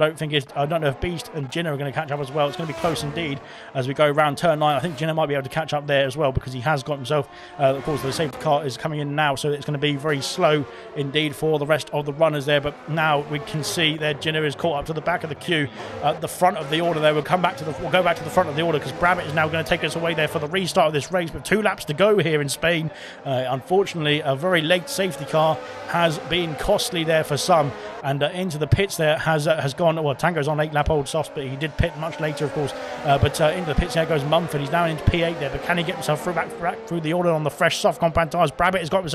I don't know if Beast and Jinner are going to catch up as well. It's going to be close indeed as we go around turn 9. I think Jinner might be able to catch up there as well, because he has got himself of course, the safety car is coming in now, so it's going to be very slow indeed for the rest of the runners there. But now we can see that Jinner is caught up to the back of the queue at the front of the order there. We'll go back to the front of the order, because Brabbit is now going to take us away there for the restart of this race with 2 laps to go here in Spain. Unfortunately, a very late safety car has been costly there for some, and into the pits there has gone. Well, Tango's on 8-lap old softs, but he did pit much later, of course. But into the pits there goes Mumford. He's down into P8 there, but can he get himself back through the order on the fresh soft compound tyres? Brabbit has got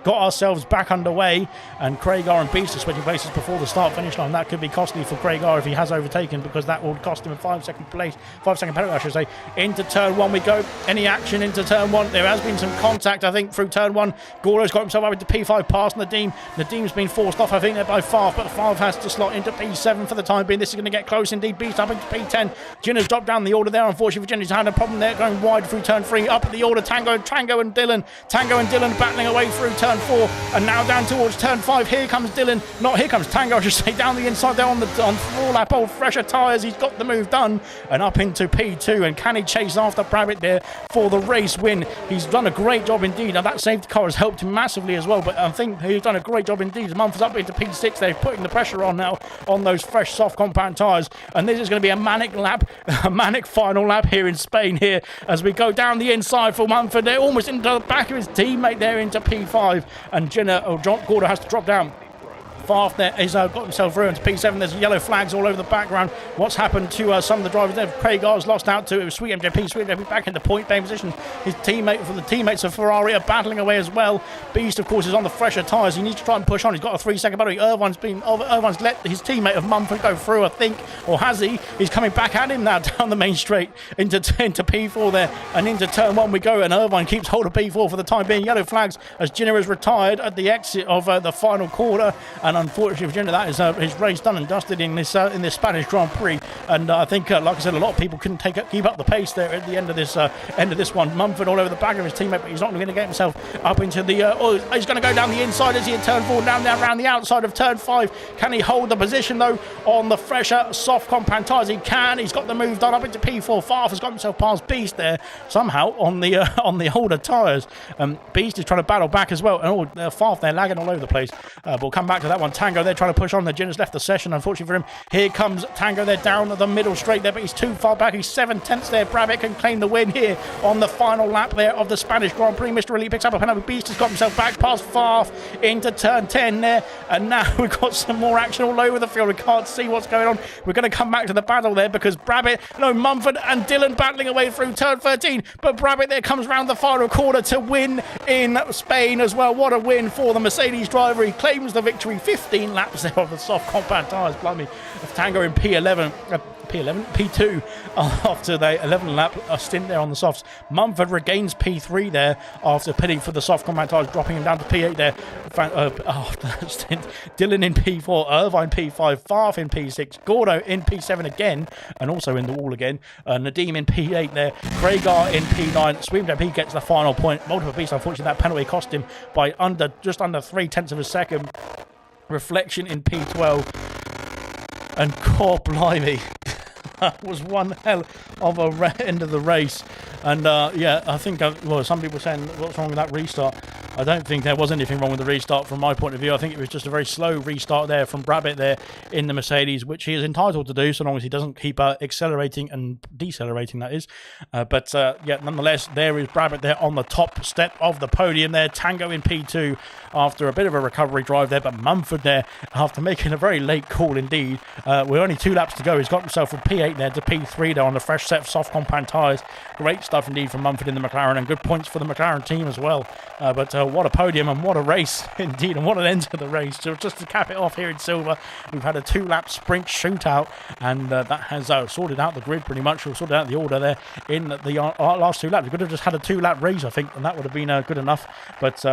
ourselves back underway, and Craigar and Beast are switching places before the start finish line. That could be costly for Craigar if he has overtaken, because that will cost him a 5-second penalty, I should say. Into turn 1 we go. Any action into turn 1? There has been some contact, I think, through turn 1. Gordo's got himself up into P5 past Nadeem. Nadeem's been forced off, I think, there by Favre, but Favre has to slot into P7 for the time being. This is going to get close indeed. Beast up into P10. Jinner's dropped down the order there. Unfortunately for Jinner, he's had a problem there, going wide through turn 3. Up at the order, Tango and Dylan. Tango and Dylan battling away through turn 4, and now down towards turn 5. Here comes Dylan. Here comes Tango, I should say, down the inside there on 4-lap old fresher tyres. He's got the move done, and up into P2. And can he chase after Brabbit there for the race win? He's done a great job indeed. Now that safety car has helped him massively as well, but I think he's done a great job indeed. Mumford's up into P6 there, putting the pressure on now on those fresh soft compound tyres, and this is going to be a manic lap, a manic final lap here in Spain here as we go down the inside for Mumford. They're almost into the back of his teammate there into P5, and John Gordo has to drop down. Favre there has got himself through into P7. There's yellow flags all over the background. What's happened to some of the drivers there? Craigar's lost out to Sweet MJP back in the point-paying position. His teammates of Ferrari are battling away as well. Beast, of course, is on the fresher tyres. He needs to try and push on. He's got a 3-second battery. Irvine's let his teammate of Mumford go through, I think, or has he? He's coming back at him now down the main straight into P4 there, and into turn 1 we go, and Irvine keeps hold of P4 for the time being. Yellow flags as Jinner is retired at the exit of the final quarter, and unfortunately for Jinner, that is his race done and dusted in this Spanish Grand Prix. And I think, like I said, a lot of people couldn't keep up the pace there at the end of this one. Mumford all over the back of his teammate, but he's not going to get himself up into the. He's going to go down the inside as he in turn 4, down around the outside of turn 5. Can he hold the position though on the fresher soft compound tyres? He can. He's got the move done up into P4. Favre has got himself past Beast there somehow on the older tyres. Beast is trying to battle back as well, and Favre there lagging all over the place. But we'll come back to that one. on. Tango, they're trying to push on. The Ginner's left the session, unfortunately for him. Here comes Tango, they're down the middle straight there, but he's too far back. He's 7/10 there. Brabbit can claim the win here on the final lap there of the Spanish Grand Prix. Mr. Elite picks up a penalty. Beast has got himself back past Farf into turn 10 there, and now we've got some more action all over the field. We can't see what's going on. We're going to come back to the battle there because Mumford and Dylan battling away through turn 13, but Brabbit there comes round the final corner to win in Spain as well. What a win for the Mercedes driver. He claims the victory. 15 laps there of the soft compact tyres. Blimey. Tango in P2 after the 11 lap stint there on the softs. Mumford regains P3 there after pitting for the soft compact tyres, dropping him down to P8 there after that stint. Dylan in P4, Irvine P5, Farf in P6, Gordo in P7 again, and also in the wall again. Nadeem in P8 there, Craigar in P9, Swimdep, he gets the final point. Multiple Beast, unfortunately that penalty cost him by just under 3/10 of a second. Reflection in P12, and God blimey, that was one hell of a end of the race. And yeah, I think, well, some people saying, what's wrong with that restart? I don't think there was anything wrong with the restart from my point of view. I think it was just a very slow restart there from Brabbit there in the Mercedes, which he is entitled to do so long as he doesn't keep accelerating and decelerating, that is. But yeah, nonetheless, there is Brabbit there on the top step of the podium there. Tango in P2 after a bit of a recovery drive there, but Mumford there after making a very late call indeed. With only 2 laps to go, he's got himself from P8 there to P3 there on the fresh set of soft compact tyres. Great stuff indeed from Mumford in the McLaren, and good points for the McLaren team as well. But what a podium and what a race indeed, and what an end to the race. So just to cap it off here in silver, we've had a 2-lap sprint shootout, and that has sorted out the grid pretty much, or sorted out the order there in the last 2 laps. We could have just had a 2-lap race, I think, and that would have been good enough. But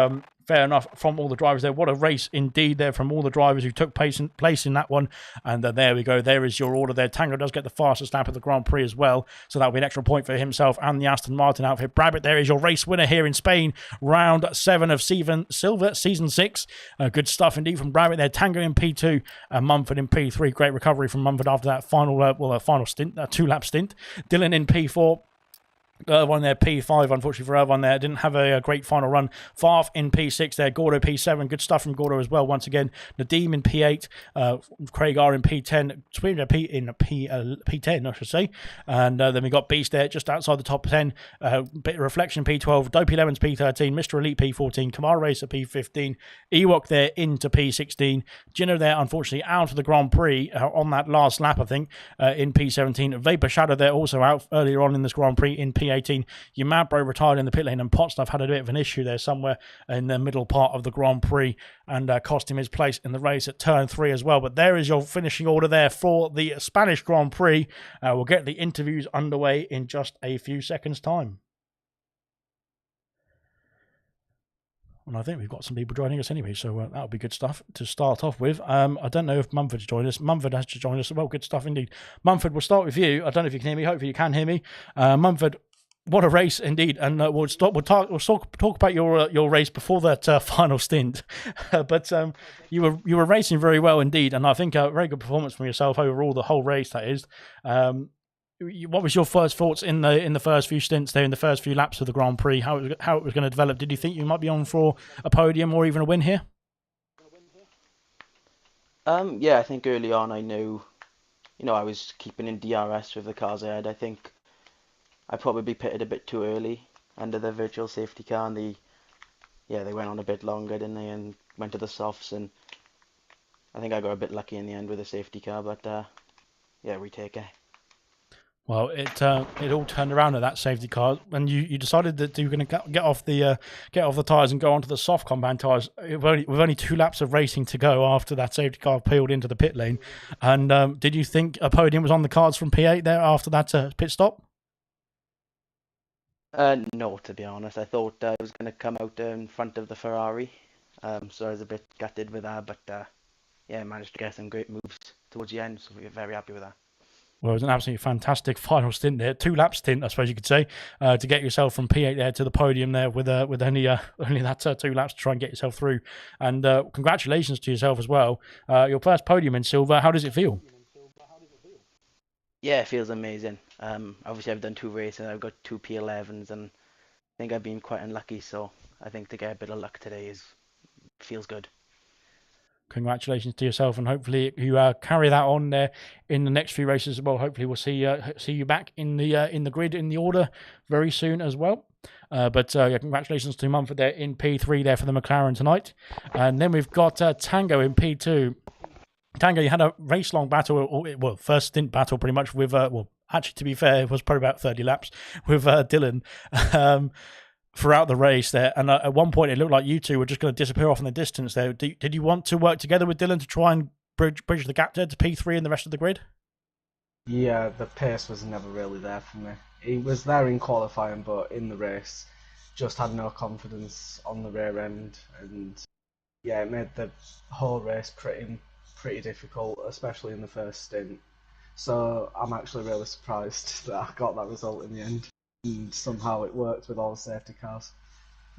fair enough from all the drivers there. What a race indeed there from all the drivers who took place in that one. And there we go. There is your order there. Tango does get the fastest lap of the Grand Prix as well. So that'll be an extra point for himself and the Aston Martin outfit. Brabbit there is your race winner here in Spain. Round 7 of Silver, Season 6. Good stuff indeed from Brabbit there. Tango in P2 and Mumford in P3. Great recovery from Mumford after that final stint, 2-lap stint. Dylan in P4. Irvine there, P5, unfortunately for Irvine there. Didn't have a great final run. Farf in P6 there. Gordo P7. Good stuff from Gordo as well. Once again, Nadeem in P8. Craigar in P10. Swimdep in P10, I should say. And then we got Beast there just outside the top 10. Bit of Reflection P12. Dopey Lemons P13. Mr. Elite P14. Kamara Racer P15. Ewok there into P16. Ginner there, unfortunately, out of the Grand Prix on that last lap, I think, in P17. Vapor Shadow there also out earlier on in this Grand Prix in P18. Yamabro retired in the pit lane, and Potstuff had a bit of an issue there somewhere in the middle part of the Grand Prix, and cost him his place in the race at turn 3 as well. But there is your finishing order there for the Spanish Grand Prix. We'll get the interviews underway in just a few seconds' time. And I think we've got some people joining us anyway, so that'll be good stuff to start off with. I don't know if Mumford's joined us. Mumford has to join us. Well, good stuff indeed. Mumford, we'll start with you. I don't know if you can hear me. Hopefully you can hear me. Mumford, what a race indeed, and we'll talk about your race before that final stint. But you were racing very well indeed, and I think a very good performance from yourself overall, the whole race. That is, what was your first thoughts in the first few stints there, in the first few laps of the Grand Prix? How it was going to develop? Did you think you might be on for a podium or even a win here? Yeah, I think early on I knew, I was keeping in DRS with the cars I had. I think I probably pitted a bit too early under the virtual safety car, and they went on a bit longer, didn't they, and went to the softs, and I think I got a bit lucky in the end with the safety car, but yeah, we take it. Well, it all turned around at that safety car, and you decided that you were going to get off the tyres and go onto the soft compound tyres with only 2 laps of racing to go after that safety car peeled into the pit lane. And did you think a podium was on the cards from P8 there after that pit stop? No, to be honest. I thought I was going to come out in front of the Ferrari, so I was a bit gutted with that, but yeah, I managed to get some great moves towards the end, so we're very happy with that. Well, it was an absolutely fantastic final stint there, 2-lap stint, I suppose you could say, to get yourself from P8 there to the podium there with only that 2 laps to try and get yourself through. And congratulations to yourself as well. Your first podium in silver, how does it feel? Yeah, it feels amazing. Obviously I've done 2 races, I've got 2 P11s, and I think I've been quite unlucky, so I think to get a bit of luck today feels good. congratulations to yourself, and hopefully you carry that on there in the next few races as well. Hopefully we'll see you back in the grid, in the order very soon as well. But congratulations to Mumford there in P3 there for the McLaren tonight. And then we've got Tango in P2. Tango, you had a race-long battle, well, first stint battle pretty much with, actually, to be fair, it was probably about 30 laps with Dylan throughout the race there. And at one point, it looked like you two were just going to disappear off in the distance there. Did you want to work together with Dylan to try and bridge the gap there to P3 and the rest of the grid? Yeah, the pace was never really there for me. He was there in qualifying, but in the race, just had no confidence on the rear end. And yeah, it made the whole race pretty difficult, especially in the first stint. So I'm actually really surprised that I got that result in the end, and somehow it worked with all the safety cars.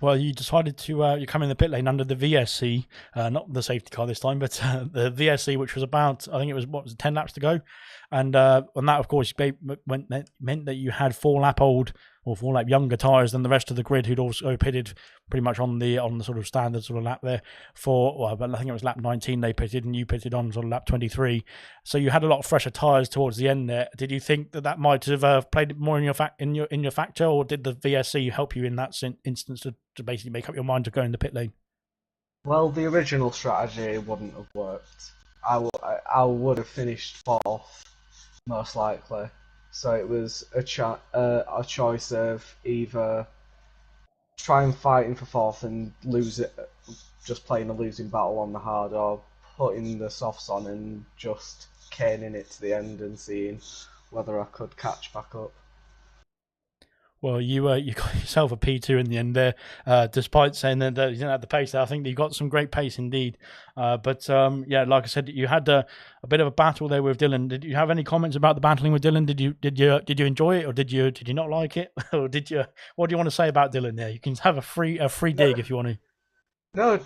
Well, you decided to you come in the pit lane under the VSC, not the safety car this time, but the VSC, which was about, I think it was 10 laps to go, and that of course meant that you had 4-lap old or 4-lap younger tyres than the rest of the grid, who'd also pitted pretty much on the sort of standard sort of lap there but I think it was lap 19 they pitted, and you pitted on sort of lap 23. So you had a lot of fresher tyres towards the end there. Did you think that might have played more in your factor, or did the VSC help you in that instance to basically make up your mind to go in the pit lane? Well, the original strategy wouldn't have worked. I would have finished fourth, most likely. So it was a choice of either try and fighting for fourth and lose it, just playing a losing battle on the hard, or putting the softs on and just caning it to the end and seeing whether I could catch back up. Well, you got yourself a P2 in the end there, despite saying that you didn't have the pace there. I think that you got some great pace indeed. But like I said, you had a bit of a battle there with Dylan. Did you have any comments about the battling with Dylan? Did you enjoy it, or did you not like it, or did you? What do you want to say about Dylan there? You can have a free dig if you want to. No.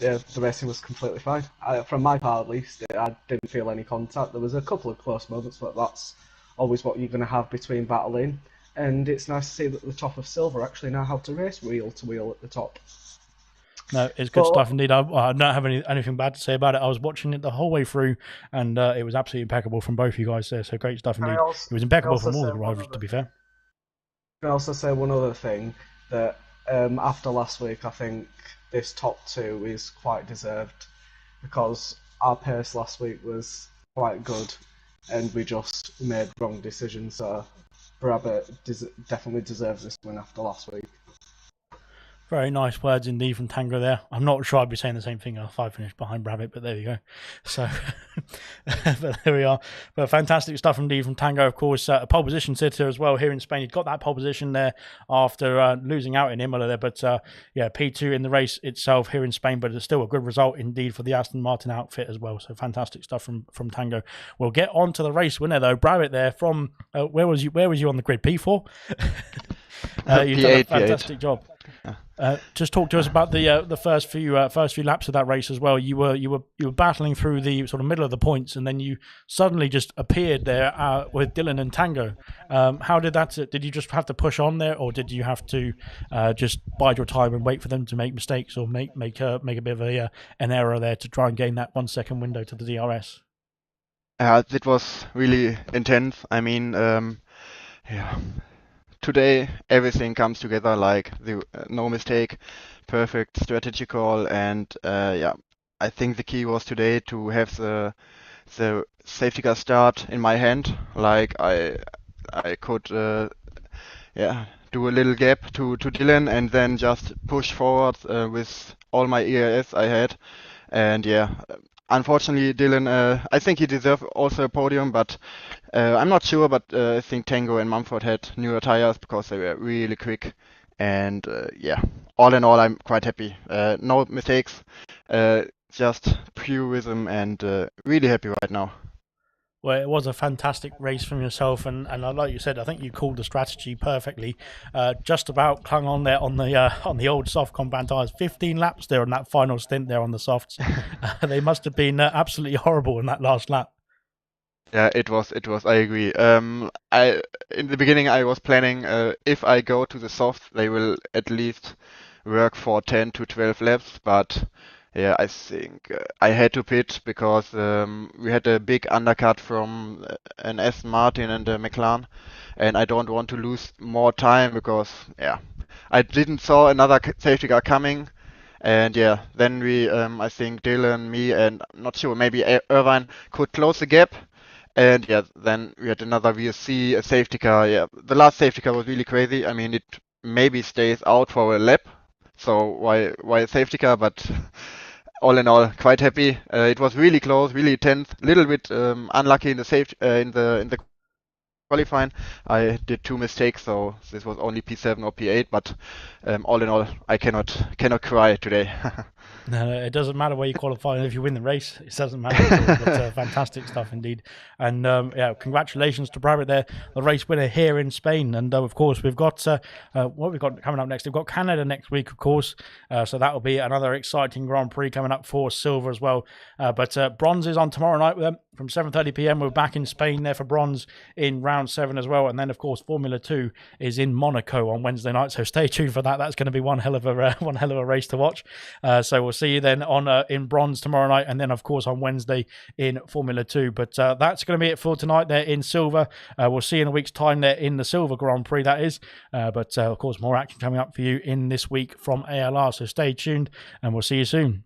Yeah, the racing was completely fine. From my part, at least, I didn't feel any contact. There was a couple of close moments, but that's always what you're going to have between battling. And it's nice to see that the top of Silver actually know how to race wheel to wheel at the top. No, it's good stuff indeed. I don't have anything bad to say about it. I was watching it the whole way through, and it was absolutely impeccable from both of you guys there. So great stuff indeed. It was impeccable from all the drivers, to be fair. Can I also say one other thing, that after last week, I think this top two is quite deserved, because our pace last week was quite good, and we just made wrong decisions. So Brabbit definitely deserves this win after last week. Very nice words indeed from Tango there. I'm not sure I'd be saying the same thing if I finished behind Brabbit, but there you go. So, but there we are. But fantastic stuff indeed from Tango, of course. A pole position sitter as well here in Spain. He'd got that pole position there after losing out in Imola there. But P2 in the race itself here in Spain, but it's still a good result indeed for the Aston Martin outfit as well. So fantastic stuff from Tango. We'll get on to the race winner though. Brabbit there from, where was you on the grid? P4? You've done a fantastic job. Just talk to us about the first few laps of that race as well. You were battling through the sort of middle of the points, and then you suddenly just appeared there with Dylan and Tango. How did that? Did you just have to push on there, or did you have to just bide your time and wait for them to make mistakes, or make a bit of an error there to try and gain that 1 second window to the DRS? It was really intense. I mean, today everything comes together, like no mistake, perfect strategy call, and I think the key was today to have the safety car start in my hand. Like I could do a little gap to Dylan and then just push forward with all my ERS I had, and unfortunately, Dylan, I think he deserved also a podium, but I'm not sure. But I think Tango and Mumford had newer tires because they were really quick. And all in all, I'm quite happy. No mistakes, just pure rhythm, and really happy right now. Well, it was a fantastic race from yourself, and like you said, I think you called the strategy perfectly. Just about clung on there on the old soft compound tyres. 15 laps there on that final stint there on the softs. They must have been absolutely horrible in that last lap. Yeah, it was. I agree. In the beginning, I was planning if I go to the soft, they will at least work for 10 to 12 laps. But Yeah, I think I had to pit because we had a big undercut from an Aston Martin and a McLaren, and I don't want to lose more time because yeah, I didn't saw another safety car coming, and yeah, then we I think Dylan, me, and I'm not sure maybe Irvine could close the gap. And yeah, then we had another VSC, a safety car. Yeah, the last safety car was really crazy. I mean, it maybe stays out for a lap, so why a safety car? But all in all, quite happy. It was really close, really tense. Little bit unlucky in the safety in the qualifying. I did two mistakes, so this was only P7 or P8. But all in all, I cannot cry today. No, it doesn't matter where you qualify, and if you win the race, it doesn't matter at all. But fantastic stuff indeed. And yeah, congratulations to Brabant there, the race winner here in Spain. And of course, we've got what we've got coming up next. We've got Canada next week, of course. So that will be another exciting Grand Prix coming up for silver as well. But bronze is on tomorrow night with them from 7:30 p.m. We're back in Spain there for bronze in round 7 as well. And then, of course, Formula 2 is in Monaco on Wednesday night. So stay tuned for that. That's going to be one hell of a race to watch. So we'll see you then on in bronze tomorrow night, and then of course on Wednesday in Formula 2. But that's going to be it for tonight there in silver. We'll see you in a week's time there in the silver Grand Prix, that is. But of course more action coming up for you in this week from ALR, so stay tuned and we'll see you soon.